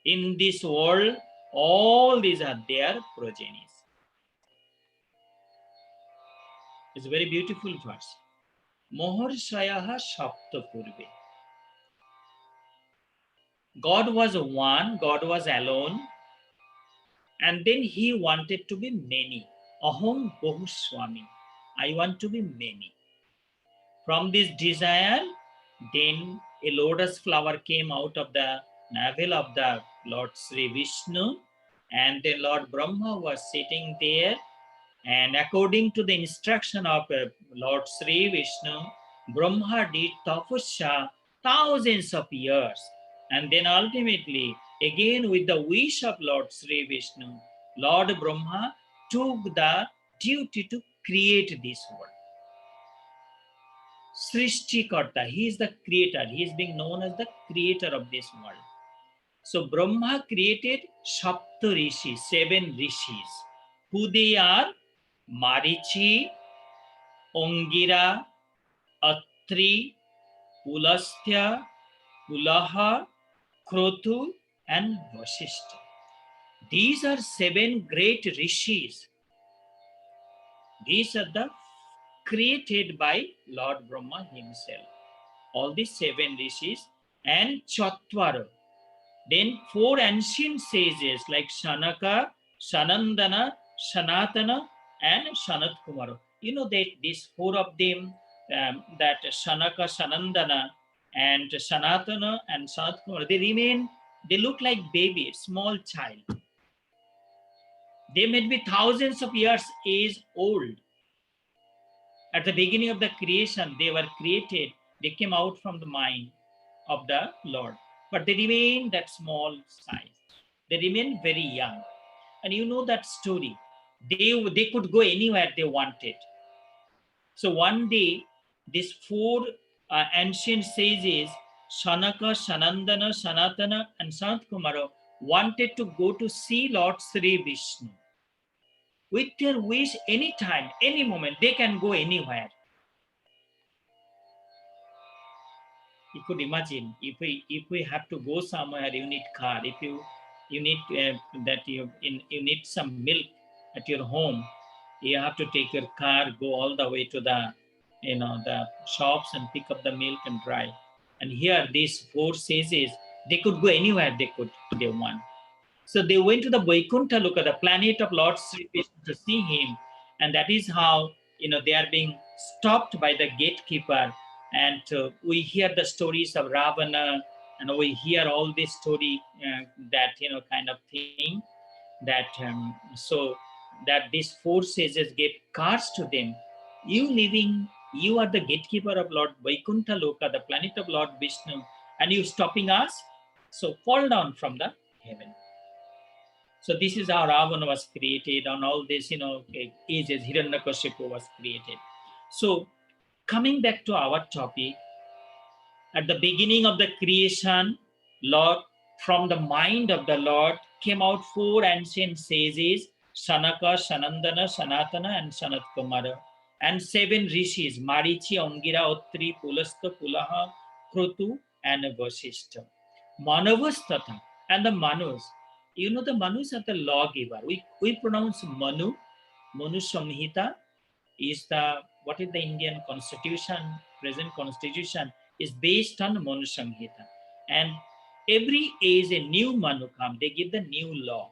In this world, all these are their progenies. It's a very beautiful verse. Maharshayah saptapurve. God was one, God was alone, and then he wanted to be many. Aham Bahuswami. I want to be many. From this desire, then a lotus flower came out of the navel of the Lord Sri Vishnu, and the Lord Brahma was sitting there. And according to the instruction of Lord Sri Vishnu, Brahma did tapasya thousands of years. And then ultimately, again with the wish of Lord Sri Vishnu, Lord Brahma took the duty to create this world. Srishtikarta, he is the creator. He is being known as the creator of this world. So Brahma created Sapta Rishis, 7 rishis. Who they are? Marichi, Ongira, Atri, Pulastya, Pulaha, Krotu, and Vasishta. These are 7 great rishis These are the created by Lord Brahma himself. All these 7 rishis and Chatvara. Then 4 ancient sages like Shanaka, Sanandana, Sanatana, and Sanat Kumara. You know that these 4 of them, that Shanaka, Sanandana, and Sanatana and Sanat Kumara, they look like baby, small child. They may be thousands of years age old. At the beginning of the creation, they were created. They came out from the mind of the Lord. But they remain that small size. They remain very young. And you know that story. They could go anywhere they wanted. So one day, these 4 ancient sages, Shanaka, Sanandana, Sanatana, and Sanat Kumara, wanted to go to see Lord Sri Vishnu. With their wish, anytime, any moment, they can go anywhere. You could imagine if we have to go somewhere, you need car. If you need you need some milk at your home, you have to take your car, go all the way to the the shops and pick up the milk and drive. And here these 4 sages, they could go anywhere they want. So they went to the Vaikuntha Loka, the planet of Lord Sri Krishna, to see him, and that is how they are being stopped by the gatekeeper. And we hear the stories of Ravana, and we hear all this story that kind of thing. That so that these 4 sages gave cards to them. You are the gatekeeper of Lord Vaikuntha Loka, the planet of Lord Vishnu, and you stopping us. So fall down from the heaven. So this is how Ravana was created, on all this, ages, Hiranyakashipu was created. So coming back to our topic, at the beginning of the creation, Lord, from the mind of the Lord came out 4 ancient sages, Sanaka, Sanandana, Sanatana, and Sanat Kumara, and 7 rishis, Marichi, Angira, Otri, Pulastha, Pulaha, Krutu, and Vasishta. Manavastata, and the Manus. The Manus are the lawgiver. We pronounce Manu. Manu Samhita is what is the Indian constitution, present constitution is based on Manu Samhita. And every age a new Manu comes, they give the new law.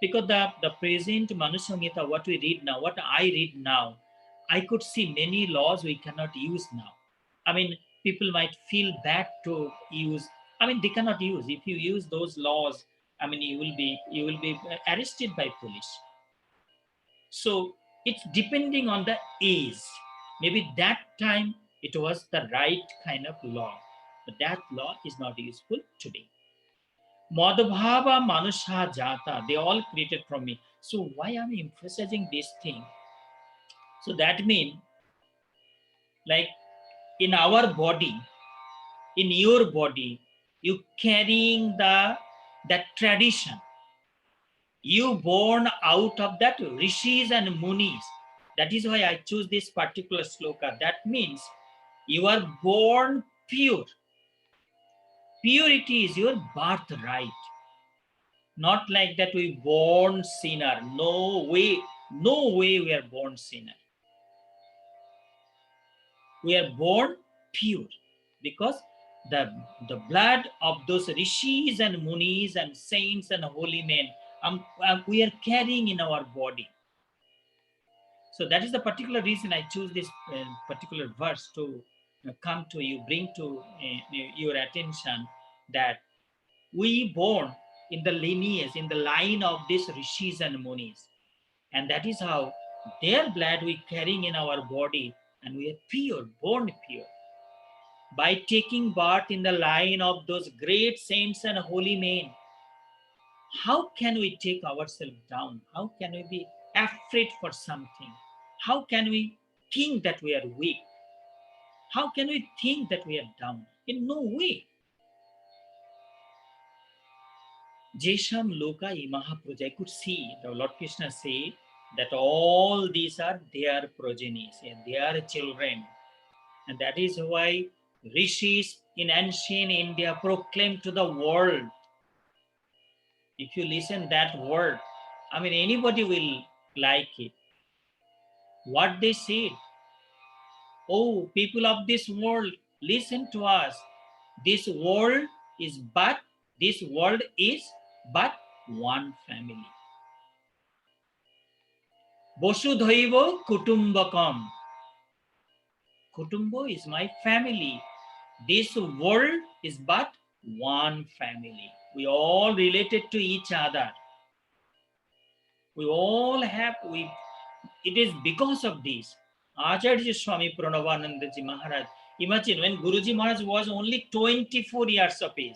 Because the present Manu Samhita, what we read now, what I read now, I could see many laws we cannot use now. I mean, people might feel bad to use. I mean, they cannot use. If you use those laws, I mean, you will be arrested by police. So it's depending on the age. Maybe that time it was the right kind of law, but that law is not useful today. Madhubhava Manusha Jata, they all created from me. So why am I emphasizing this thing? So that means, like, in our body, in your body, you carrying that tradition. You born out of that rishis and munis. That is why I choose this particular sloka. That means you are born pure. Purity is your birthright. Not like that we born sinner. No way we are born sinner. We are born pure because the blood of those rishis and munis and saints and holy men, we are carrying in our body. So that is the particular reason I choose this particular verse to come to you, bring to your attention that we born in the lineage, in the line of these rishis and munis. And that is how their blood we carrying in our body, and we are pure, born pure. By taking birth in the line of those great saints and holy men, how can we take ourselves down? How can we be afraid for something? How can we think that we are weak? How can we think that we are down? In no way. Jesham Loka Imaha Praja. I could see the Lord Krishna say that all these are their progenies, their children. And that is why rishis in ancient India proclaimed to the world. If you listen that word, I mean, anybody will like it. What they said, oh, people of this world, listen to us. This world is but, this world is but one family. Vasudhaiva Kutumbakam. Kutumbo is my family. This world is but one family. We all related to each other. We all have, it is because of this. Acharya Swami Pranavanandaji Maharaj. Imagine when Guruji Maharaj was only 24 years of age.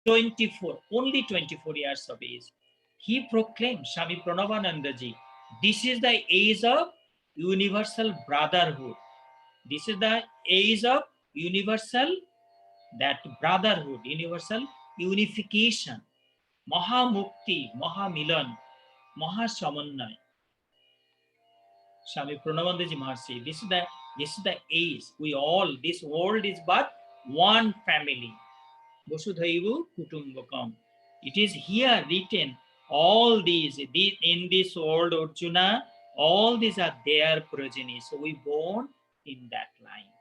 24, only 24 years of age. He proclaimed, Swami Pranavanandaji, this is the age of universal brotherhood. This is the age of universal, that brotherhood, universal unification, Mahamukti, Mahamilan, Mahasamannay. Swami Pranavandaji Maharaj said, this is the age. We all, this world is but one family. Vasudhaiva Kutumbakam. It is here written, all these in this world, Arjuna, all these are their progeny. So we born in that line.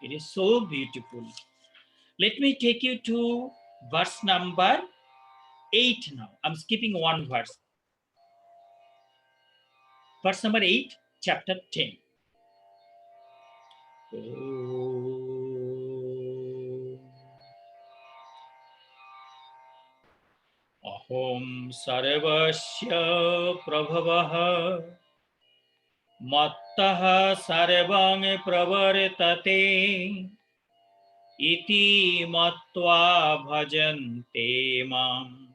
It is so beautiful. Let me take you to verse number 8 now. I'm skipping one verse. Verse number 8, chapter 10. Aham sarvasya prabhavah mattah sarvang pravartate iti matva bhajante mam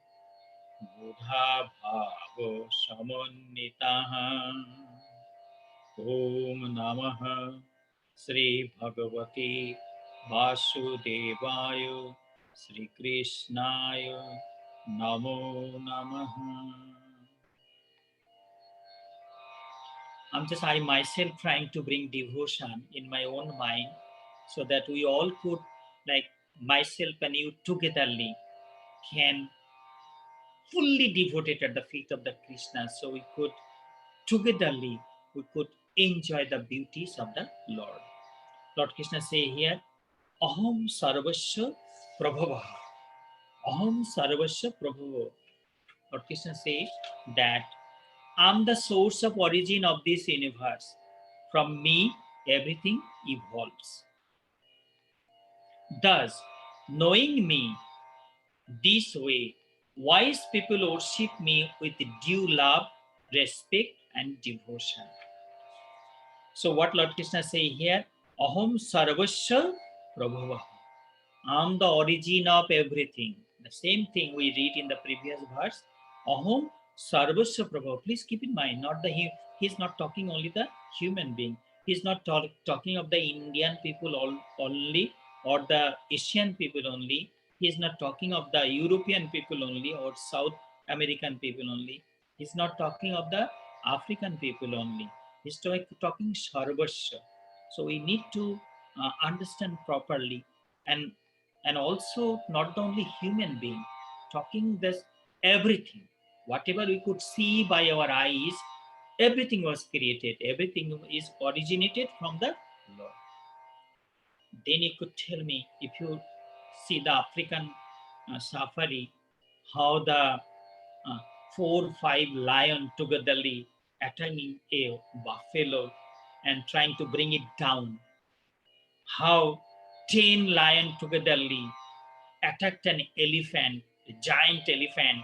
buddha bhava samannitaha. Om Namah Sri Bhagavati Vasudevaya Sri Krishnaya Namo Namaha. I myself trying to bring devotion in my own mind so that we all could, like myself and you togetherly, can fully devoted at the feet of the Krishna, so we could togetherly, we could enjoy the beauties of the Lord. Lord Krishna say here, Aham Sarvasya Prabhava. Aham Sarvasya Prabhava. Lord Krishna say that I'm the source of origin of this universe. From me, everything evolves. Thus, knowing me this way, wise people worship me with due love, respect, and devotion. So what Lord Krishna say here, Aham Sarvasya Prabhava. I'm the origin of everything. The same thing we read in the previous verse. Aham Sarvasya Prabhava. Please keep in mind, he's not talking only the human being. He's not talking of the Indian people only or the Asian people only. He's not talking of the European people only or South American people only. He's not talking of the African people only. He's talking Sarvasya. So we need to understand properly, and also not only human being, talking this everything, whatever we could see by our eyes, everything was created, everything is originated from the Lord. Then you could tell me, if you see the African safari, how the 4-5 lion togetherly attacking a buffalo and trying to bring it down, how 10 lions togetherly attacked an elephant, a giant elephant,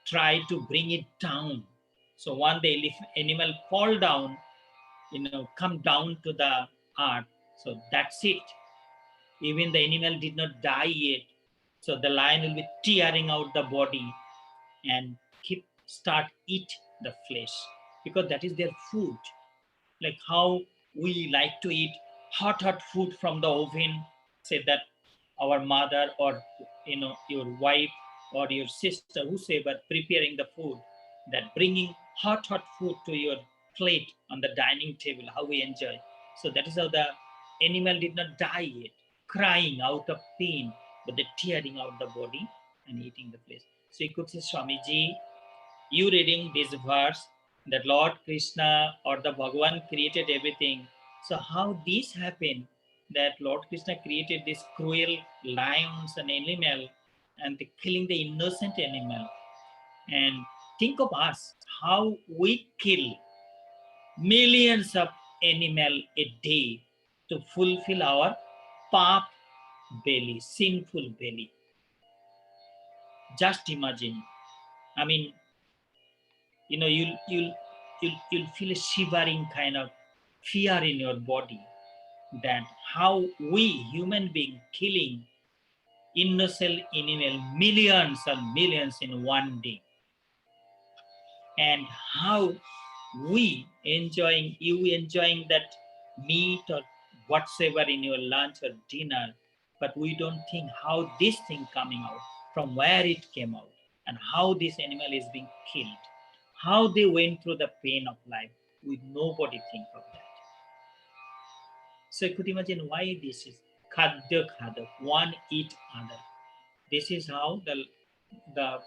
tried to bring it down. So when the animal fall down, come down to the earth. So that's it. Even the animal did not die yet. So the lion will be tearing out the body and start eat the flesh, because that is their food. Like how we like to eat hot food from the oven, say that our mother or your wife or your sister, whosoever preparing the food, that bringing hot food to your plate on the dining table, how we enjoy. So that is how the animal did not die yet, crying out of pain, but they're tearing out the body and eating the flesh. So you could say, Swamiji, you reading this verse, that Lord Krishna or the Bhagavan created everything. So how this happened, that Lord Krishna created this cruel lions and animal and killing the innocent animal. And think of us, how we kill millions of animal a day to fulfill our pap belly, sinful belly. Just imagine. I mean, you'll feel a shivering kind of fear in your body, that how we human being killing innocent animal millions and millions in one day, and how you enjoying that meat or whatsoever in your lunch or dinner, but we don't think how this thing coming out, from where it came out, and how this animal is being killed, how they went through the pain of life. We nobody think of that. So you could imagine why this is khadya khadya, one eat other. This is how the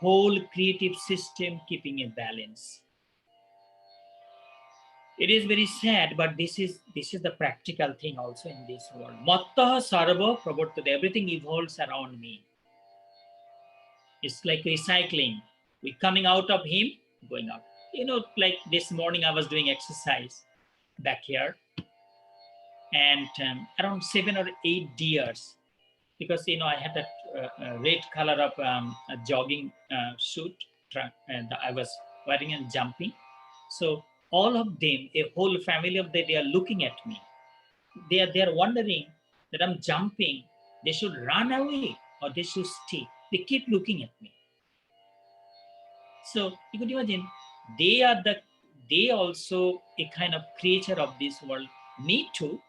whole creative system keeping a balance. It is very sad, but this is the practical thing also in this world. Matta sarva pravartate, everything evolves around me. It's like recycling. We coming out of him, going out. Like this morning I was doing exercise backyard, and around 7 or 8 deers, because I had that red color of a jogging suit, and I was wearing and jumping. So all of them, a whole family of them, they are looking at me. They are wondering that I'm jumping. They should run away or they should stay. They keep looking at me. So you could imagine, they also a kind of creature of this world. Me too.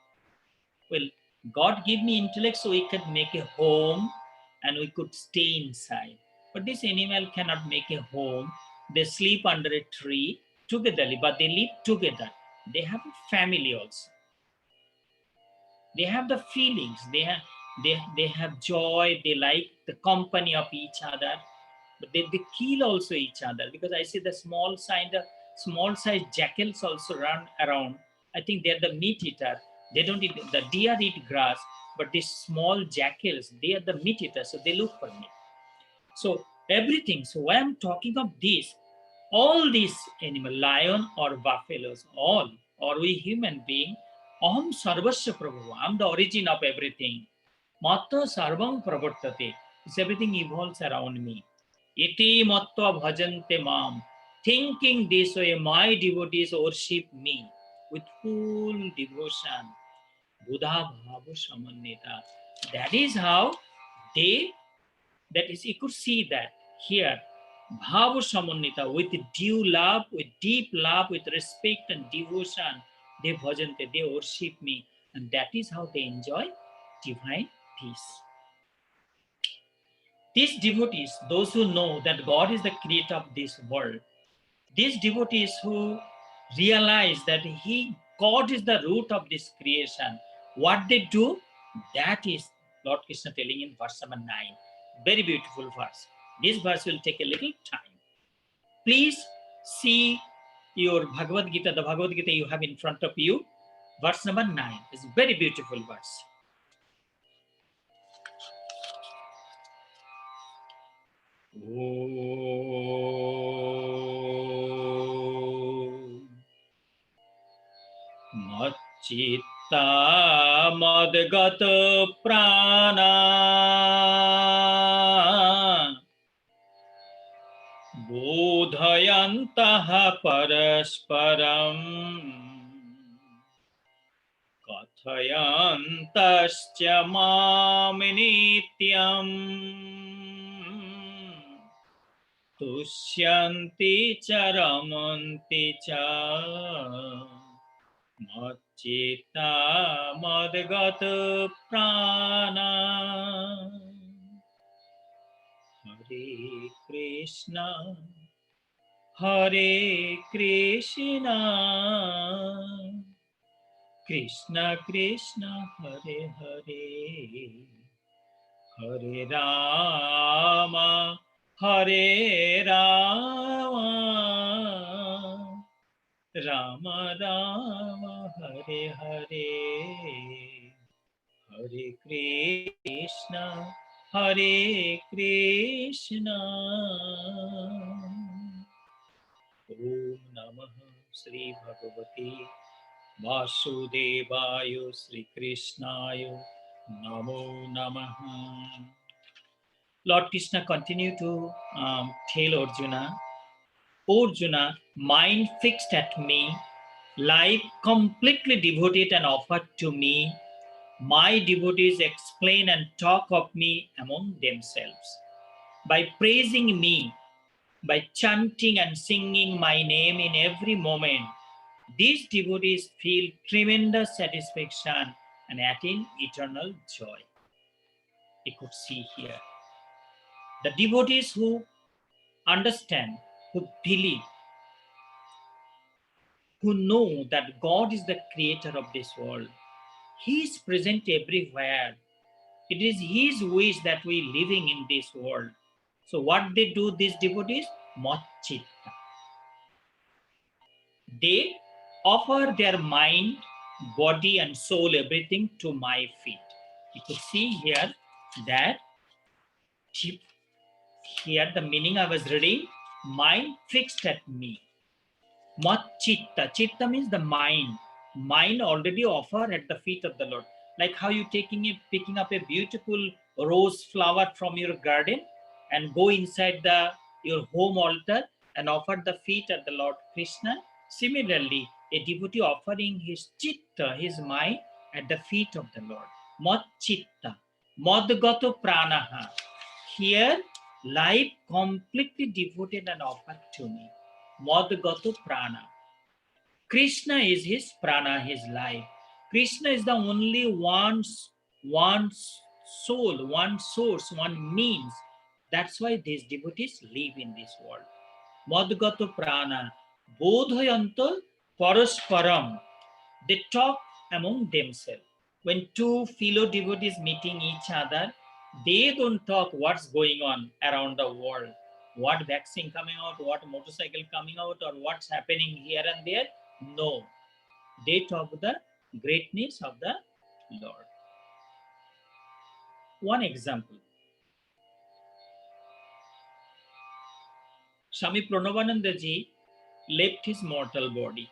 Well, God gave me intellect so we could make a home and we could stay inside. But this animal cannot make a home. They sleep under a tree together, but they live together. They have a family also. They have the feelings. They have joy. They like the company of each other. But they kill also each other, because I see the small size jackals also run around. I think they're the meat eater. They don't eat, the deer eat grass, but these small jackals, they are the meat eaters, so they look for me. So everything. So when I'm talking of this, all these animal, lion or buffaloes, all, or we human being, Aham Sarvasya Prabhu, I'm the origin of everything. Matta Sarvam Pravartate. It's everything evolves around me. Iti Matta Bhajante Mam. Thinking this way, my devotees worship me with full devotion. Buddha Bhava Samannita. That is how that is, you could see that here. Bhava Samannita, with due love, with deep love, with respect and devotion, they bhajante, they worship me, and that is how they enjoy divine peace. These devotees, those who know that God is the creator of this world, these devotees who realize that God is the root of this creation, what they do, that is Lord Krishna telling in verse number 9. Very beautiful verse. This verse will take a little time. Please see your Bhagavad Gita, the Bhagavad Gita you have in front of you. Verse number 9 is a very beautiful verse. Machitta madgata prana bodhayantaha parasparam kathayantascha maminityam tushyanti charamanti cha Machitta madgata prana. Hare Krishna, Hare Krishna, Krishna Krishna, Hare Hare, Hare Rama, Hare Rama, Rama Rama Hare Hare Hare Krishna Hare Krishna Om Namah Shri Bhagavate Vasudevaya Shri Krishnaya Namo Namaha. Lord Krishna continued to tell Arjuna, Arjuna, mind fixed at me, life completely devoted and offered to me. My devotees explain and talk of me among themselves. By praising me, by chanting and singing my name in every moment, these devotees feel tremendous satisfaction and attain eternal joy. You could see here. The devotees who understand, who believe, who know that God is the creator of this world, He is present everywhere. It is His wish that we living in this world. So what they do, these devotees? Mochitta. They offer their mind, body and soul, everything to my feet. You could see here that here the meaning I was reading, mind fixed at me. Chitta. Chitta means the mind. Mind already offered at the feet of the Lord. Like how you picking up a beautiful rose flower from your garden and go inside your home altar and offer the feet at the Lord Krishna. Similarly, a devotee offering his chitta, his mind, at the feet of the Lord. Chitta. Madgato pranaha. Here, life completely devoted and offered to me. Madgato prana. Krishna is his prana, his life. Krishna is the only one soul, one source, one means. That's why these devotees live in this world. Madgato prana. Bodhayanto parasparam. They talk among themselves. When two fellow devotees meeting each other, they don't talk what's going on around the world. What vaccine coming out, what motorcycle coming out, or what's happening here and there. No. They talk the greatness of the Lord. One example. Swami Pranavananda ji left his mortal body.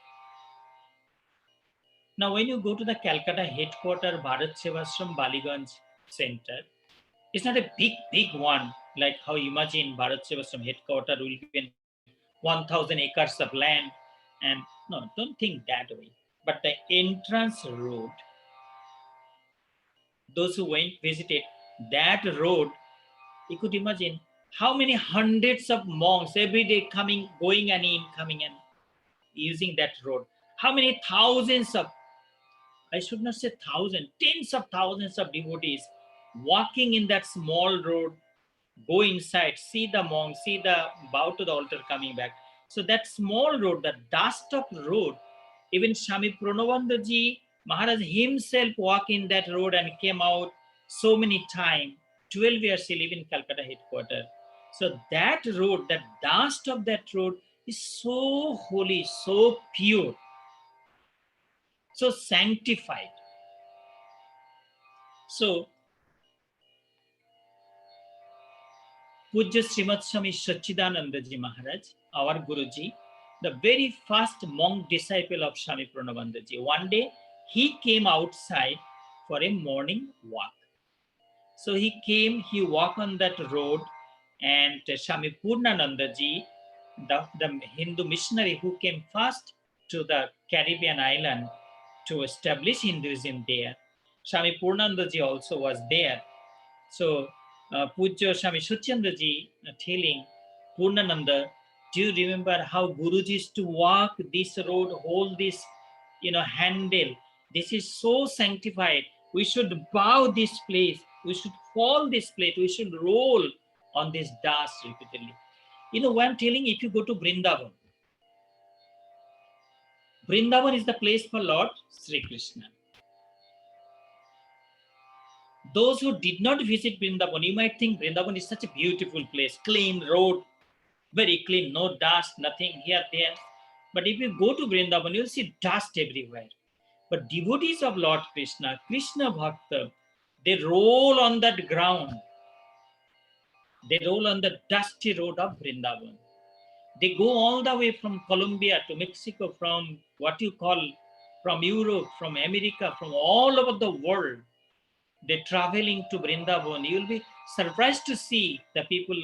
Now, when you go to the Calcutta headquarters, Bharat Sevashram Baliganj Center, it's not a big one, like how you imagine Bharat Sevashram headquarters will be in 1,000 acres of land. And no, don't think that way. But the entrance road, those who went visited that road, you could imagine how many hundreds of monks every day going and in, coming and using that road. How many thousands of, I should not say thousands, tens of thousands of devotees walking in that small road, go inside, see the monks, bow to the altar coming back. So that small road, the dust of road, even Swami Pranavananda ji Maharaj himself walked in that road and came out so many times. 12 years he lived in Calcutta headquarters. So that road, the dust of that road is so holy, so pure, so sanctified. So Pujya Srimad Swami Sachidananda ji Maharaj, our Guruji, the very first monk disciple of Swami Pranavananda ji. One day, he came outside for a morning walk. So he walked on that road, and Swami Purnananda ji, the Hindu missionary who came first to the Caribbean island to establish Hinduism there, Swami Purnananda ji also was there. So Pujya Swami Suchandra ji telling Purnananda, do you remember how Guruji used to walk this road, hold this, handle? This is so sanctified. We should bow this place. We should fall this place. We should roll on this dust repeatedly. When I'm telling, if you go to Vrindavan, Vrindavan is the place for Lord Sri Krishna. Those who did not visit Vrindavan, you might think Vrindavan is such a beautiful place, clean road, very clean, no dust, nothing here, there. But if you go to Vrindavan, you'll see dust everywhere. But devotees of Lord Krishna, Krishna Bhakta, they roll on that ground. They roll on the dusty road of Vrindavan. They go all the way from Colombia to Mexico, from what you call from Europe, from America, from all over the world. They're traveling to Vrindavan. You'll be surprised to see the people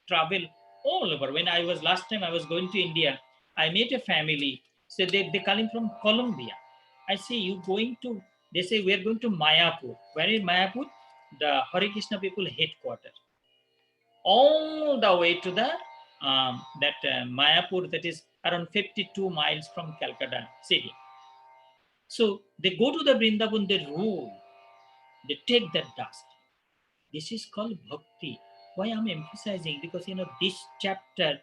travel all over. When I was last time I was going to India, I met a family. So they calling from Colombia. I say, you going to, they say, we're going to Mayapur. Where is Mayapur? The Hare Krishna people headquarters. All the way to the Mayapur, that is around 52 miles from Calcutta city. So they go to the Vrindavan, they roll, they take that dust. This is called bhakti. Why I'm emphasizing? Because this chapter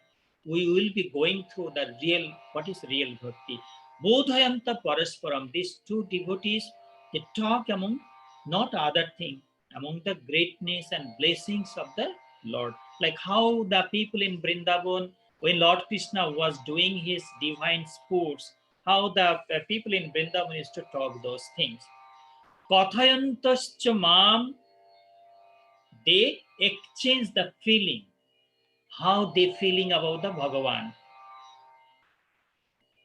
we will be going through the real, what is real bhakti. Bodhayanta parasparam. These two devotees, they talk among not other thing, among the greatness and blessings of the Lord. Like how the people in Vrindavan, when Lord Krishna was doing his divine sports, how the people in Vrindavan used to talk those things. Kathayantascha mam, they exchange the feeling, how they feeling about the Bhagavan.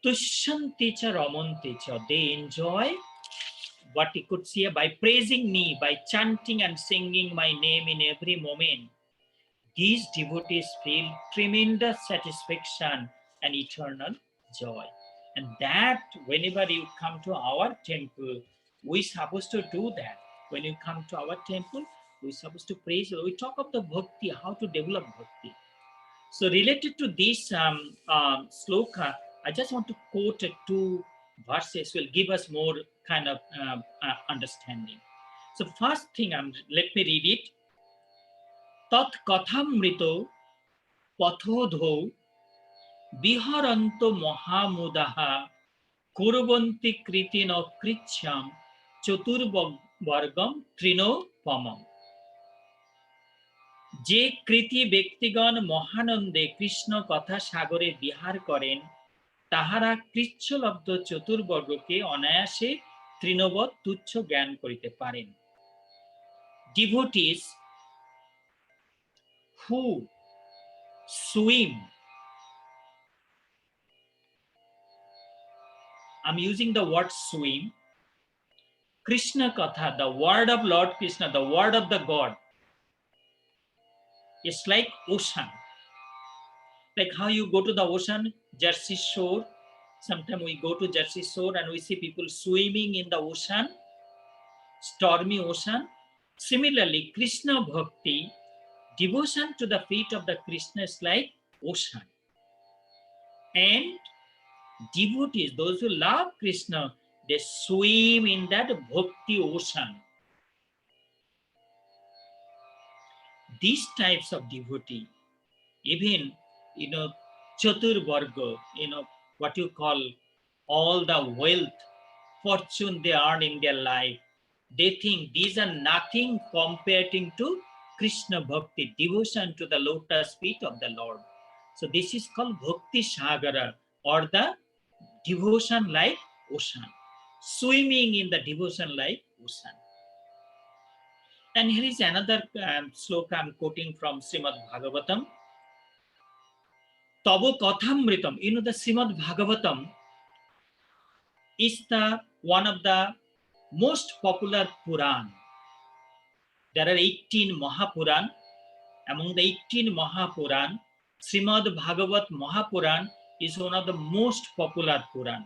Tushyanticha ramanticha, they enjoy what you could see by praising me, by chanting and singing my name in every moment. These devotees feel tremendous satisfaction and eternal joy. And that whenever you come to our temple, we're supposed to do that. When you come to our temple, we're supposed to praise. We talk of the bhakti, how to develop bhakti. So related to this sloka, I just want to quote two verses will give us more kind of understanding. So first thing, let me read it. Tat kathamrito pathodho viharanto mahamudaha kurvanti kritina krichyam chaturvargam trino pamam. যে কৃতি ব্যক্তিগণ মহানন্দে কৃষ্ণ কথা সাগরে বিহার করেন তাহারা কৃচ্ছলব্ধ চতুর্বর্গকে অনায়াসে তৃণবৎ তুচ্ছ জ্ঞান করিতে পারেন. Devotees who swim, I'm using the word swim, Krishna Katha, the word of Lord Krishna, the word of the God, it's like ocean. Like how you go to the ocean, Jersey Shore, sometimes we go to Jersey Shore and we see people swimming in the ocean, stormy ocean. Similarly, Krishna Bhakti, devotion to the feet of the Krishna is like ocean. And devotees, those who love Krishna, they swim in that Bhakti ocean. These types of devotee, even, Chaturvarga, what you call all the wealth, fortune they earn in their life, they think these are nothing comparing to Krishna Bhakti, devotion to the lotus feet of the Lord. So this is called Bhakti Sagara, or the devotion like ocean, swimming in the devotion like ocean. And here is another sloka I'm quoting from Srimad Bhagavatam. Tavo Kathamritam. The Srimad Bhagavatam is one of the most popular Puran. There are 18 Mahapuran. Among the 18 Mahapuran, Srimad Bhagavat Mahapuran is one of the most popular Puran.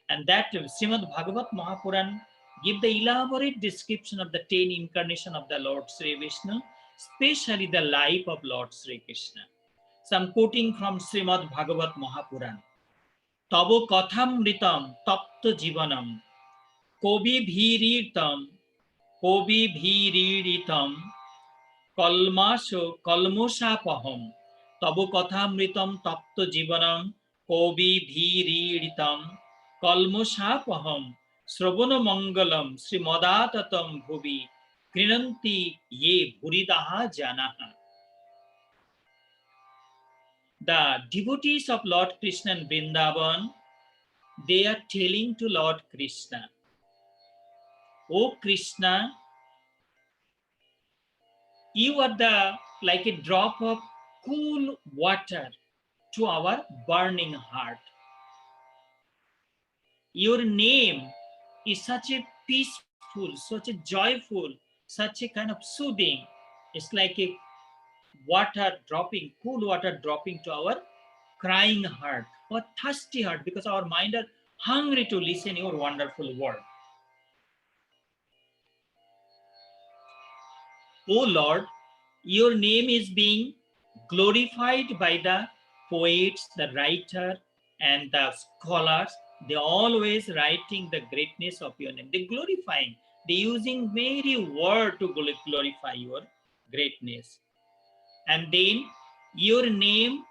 And that Srimad Bhagavat Mahapuran give the elaborate description of the 10 incarnation of the Lord Sri Vishnu, especially the life of Lord Sri Krishna. So I'm quoting from Srimad Bhagavat Mahapuran. Tabo kathamritam tapta jivanam kobi bhiriritam kalmosapaham tabo kathamritam tapta jivanam kobi bhiriritam kalmosapaham Sravana Mangalam Srimadatam Bhuvi Krinanti Ye Buridaha Janaha. the devotees of Lord Krishna in Vrindavan, they are telling to Lord Krishna, "Oh Krishna, you are the like a drop of cool water to our burning heart. Your name is such a peaceful, such a joyful, such a kind of soothing. It's like a water dropping, cool water dropping to our crying heart or thirsty heart, because our mind are hungry to listen your wonderful word. O Lord, your name is being glorified by the poets, the writer, and the scholars. They always writing the greatness of your name. They glorifying. They using very word to glorify your greatness. And then your name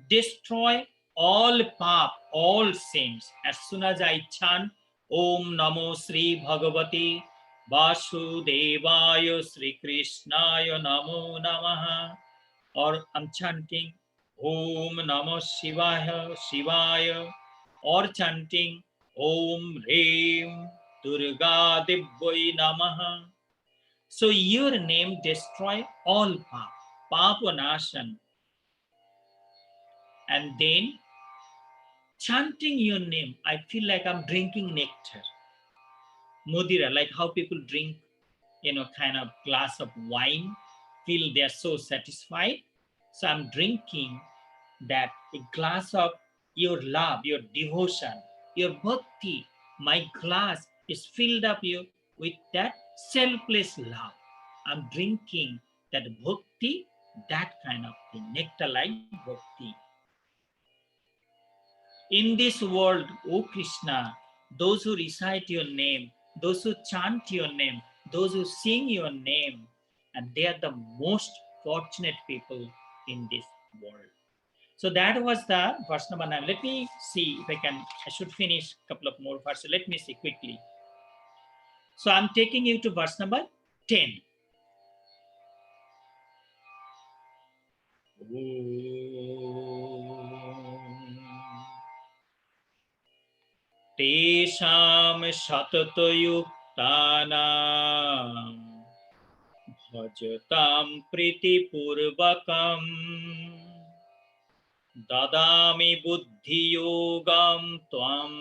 destroy all pap, all sins. As soon as I chant Om Namo Sri Bhagavati Vasudevaya Sri Krishnaya Namo Namaha, or I'm chanting Om Namo Shivaya Shivaya, or chanting Om Reem Durga Divyai Namaha. So your name destroy all pap, papanashan. And then chanting your name, I feel like I'm drinking nectar. Modira, like how people drink, kind of glass of wine, feel they're so satisfied. So I'm drinking that a glass of your love, your devotion, your bhakti. My glass is filled up with that selfless love. I'm drinking that bhakti, that kind of thing, nectar like bhakti. In this world, O Krishna, those who recite your name, those who chant your name, those who sing your name, and they are the most fortunate people in this world. So that was the verse number 9. Let me see if I should finish a couple of more verses. Let me see quickly. So I'm taking you to verse number 10. Tesham shatatayuktanam bhajatam pritipurvakam dadami buddhiyogam tvam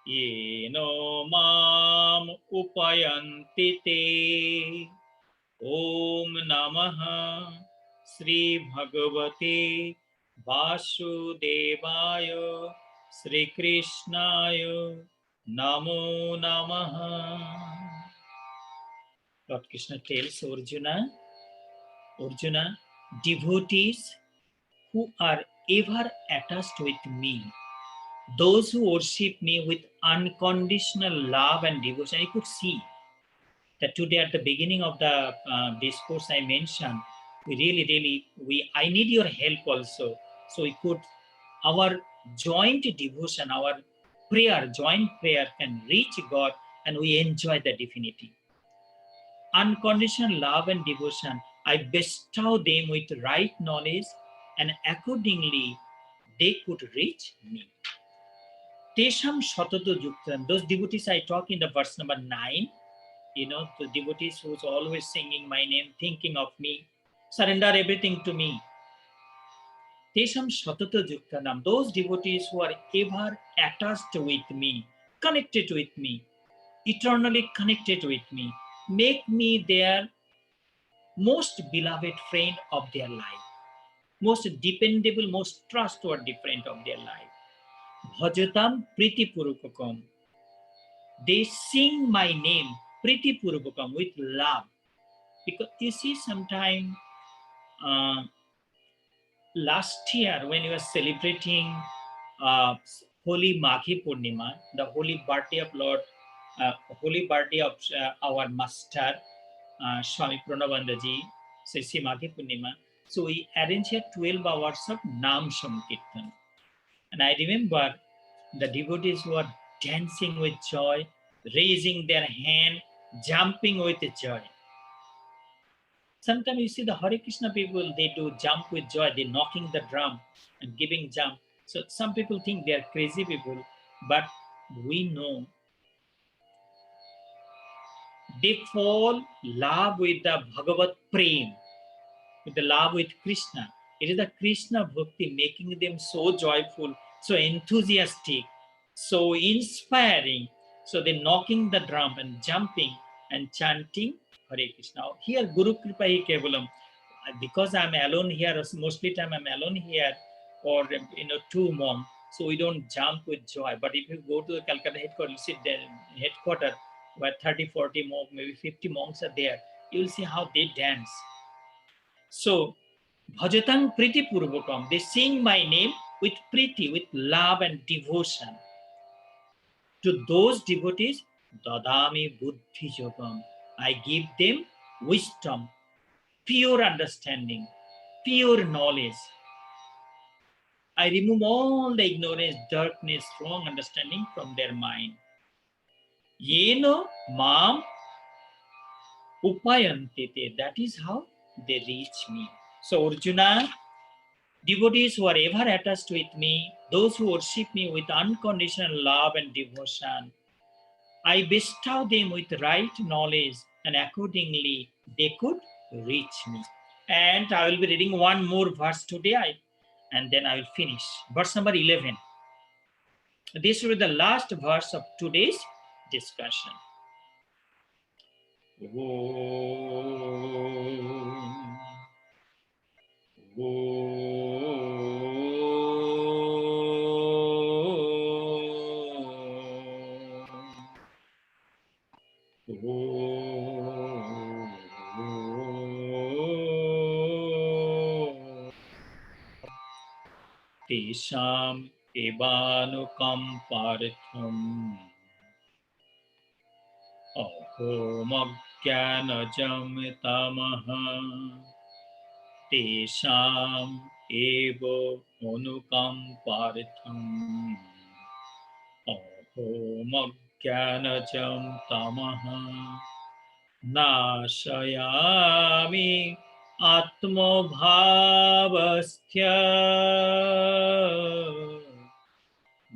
yeno mam upayanti te. Om Namaha Sri Bhagavate Vasudevaya Sri Krishnaya Namo Namaha. Lord Krishna tells Arjuna, devotees who are ever attached with me, those who worship me with unconditional love and devotion. You could see that today at the beginning of the discourse I mentioned, I need your help also. So our joint devotion, our joint prayer can reach God and we enjoy the divinity. Unconditional love and devotion, I bestow them with right knowledge and accordingly they could reach me. Tesham Shatato Yuktan, those devotees I talk in the verse number 9, the devotees who's always singing my name, thinking of me, surrender everything to me. Tesham Shatata Yuktanam, those devotees who are ever attached with me, connected with me, eternally connected with me, make me their most beloved friend of their life, most dependable, most trustworthy friend of their life. Bhajatam Priti Purukakam. They sing my name, Priti Purukakam, with love. Because you see, sometime last year when we were celebrating Holy Maghi Purnima, the holy birthday of our master, Swami Pranabandaji, Sri Maghi Purnima. So we arranged here 12 hours of Nam Sankirtan. And I remember the devotees who are dancing with joy, raising their hand, jumping with joy. Sometimes you see the Hare Krishna people, they do jump with joy, they're knocking the drum and giving jump. So some people think they are crazy people, but we know they fall love with the Bhagavat Prem, with the love with Krishna. It is the Krishna Bhakti making them so joyful, so enthusiastic, so inspiring. So they're knocking the drum and jumping and chanting Hare Krishna. Here, Guru Kripa hi Kevalam. Because I'm alone here, mostly time I'm alone here, or two monks, so we don't jump with joy. But if you go to the Calcutta headquarters, sit there, headquarters, where 30, 40 monks, maybe 50 monks are there, you will see how they dance. So, Bhajatang Priti Purvakam, they sing my name with priti, with love and devotion. To those devotees, Dadami Buddhi Yogam, I give them wisdom, pure understanding, pure knowledge. I remove all the ignorance, darkness, wrong understanding from their mind. Yeno mam upayantite. That is how they reach me. So Arjuna, devotees who are ever attached with me, those who worship me with unconditional love and devotion, I bestow them with right knowledge, and accordingly they could reach me. And I will be reading one more verse today, and then I will finish. Verse number 11. This will be the last verse of today's discussion. Tesham evanukampartham ahomagyanajam tamaha tesham eva anukampartham ahomagyanajam tamaha nashayami atmabhavastya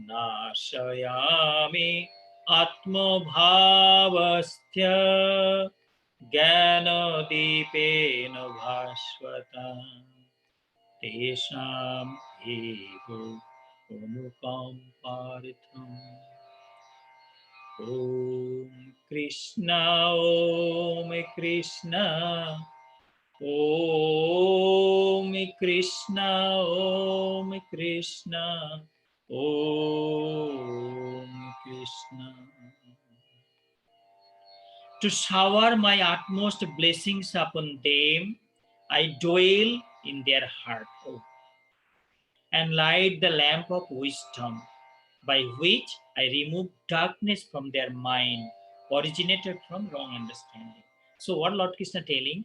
nashayami atmabhavastya jnanadipena bhasvata tesham eva anukampartham. Om Krishna, Om Krishna, Om Krishna, Om Krishna, Om Krishna. To shower my utmost blessings upon them, I dwell in their heart, and light the lamp of wisdom, by which I remove darkness from their mind, originated from wrong understanding. So what Lord Krishna telling?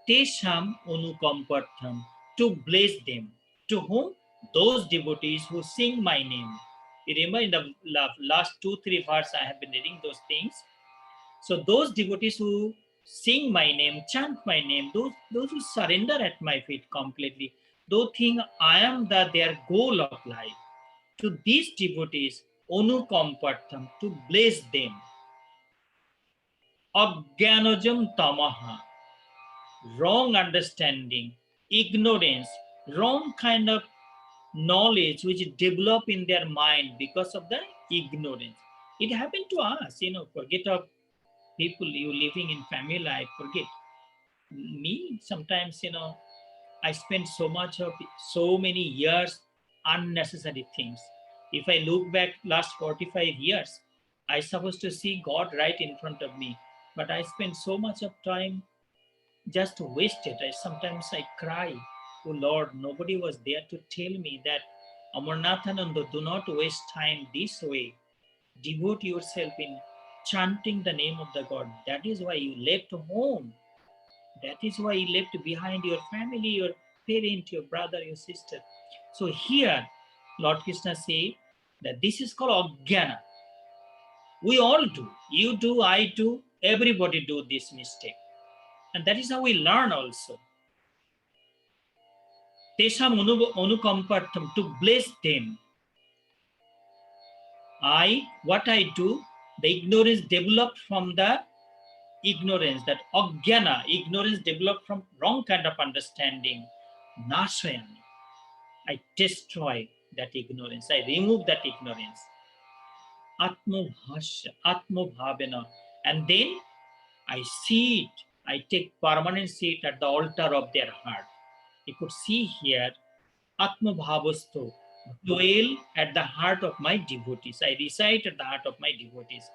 Tesham anukampartham, to bless them. To whom? Those devotees who sing my name. You remember in the last 2-3 verses I have been reading those things. So those devotees who sing my name, chant my name, those who surrender at my feet completely, those think I am their goal of life. To these devotees, anukampartham, to bless them. Ajnanajam tamaha, wrong understanding, ignorance, wrong kind of knowledge which develop in their mind because of the ignorance. It happened to us, forget of people you living in family life, forget. Me, sometimes, I spend so many years unnecessary things. If I look back last 45 years, I supposed to see God right in front of me, but I spent so much of time just wasted. Sometimes I cry, oh Lord, nobody was there to tell me that Amarnathananda, do not waste time this way. Devote yourself in chanting the name of the God. That is why you left home. That is why you left behind your family, your parent, your brother, your sister. So here, Lord Krishna say that this is called Ajnana. We all do. You do, I do, everybody do this mistake. And that is how we learn also. Tesham anukampartam, to bless them. What I do, the ignorance developed from the ignorance, that agyana, ignorance developed from wrong kind of understanding. Nashayami, I destroy that ignorance, I remove that ignorance. Atmabhasya, Atmabhavena, and then I see it, I take permanent seat at the altar of their heart. You could see here, Atmabhavastu, dwell at the heart of my devotees. I reside at the heart of my devotees.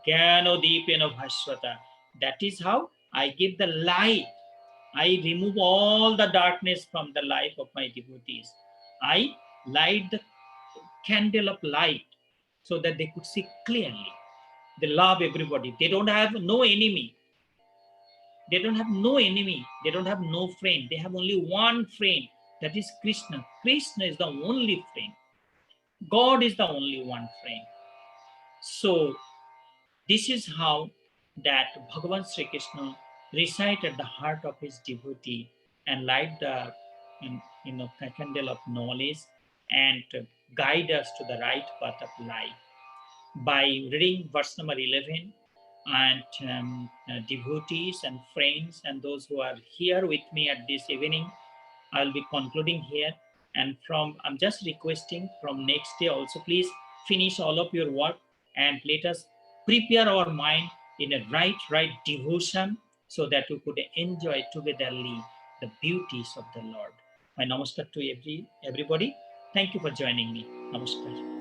Jnano Deepena Bhaswata. That is how I give the light. I remove all the darkness from the life of my devotees. I light the candle of light so that they could see clearly. They love everybody. They don't have no enemy. They don't have no enemy. They don't have no friend. They have only one friend. That is Krishna. Krishna is the only friend. God is the only one friend. So this is how that Bhagavan Sri Krishna reside at the heart of his devotee and light the candle of knowledge and guide us to the right path of life. By reading verse number 11, and devotees and friends and those who are here with me at this evening, I'll be concluding here. And I'm just requesting from next day also, please finish all of your work and let us prepare our mind in a right devotion so that we could enjoy togetherly the beauties of the Lord. My namaskar to everybody. Thank you for joining me. Namaskar.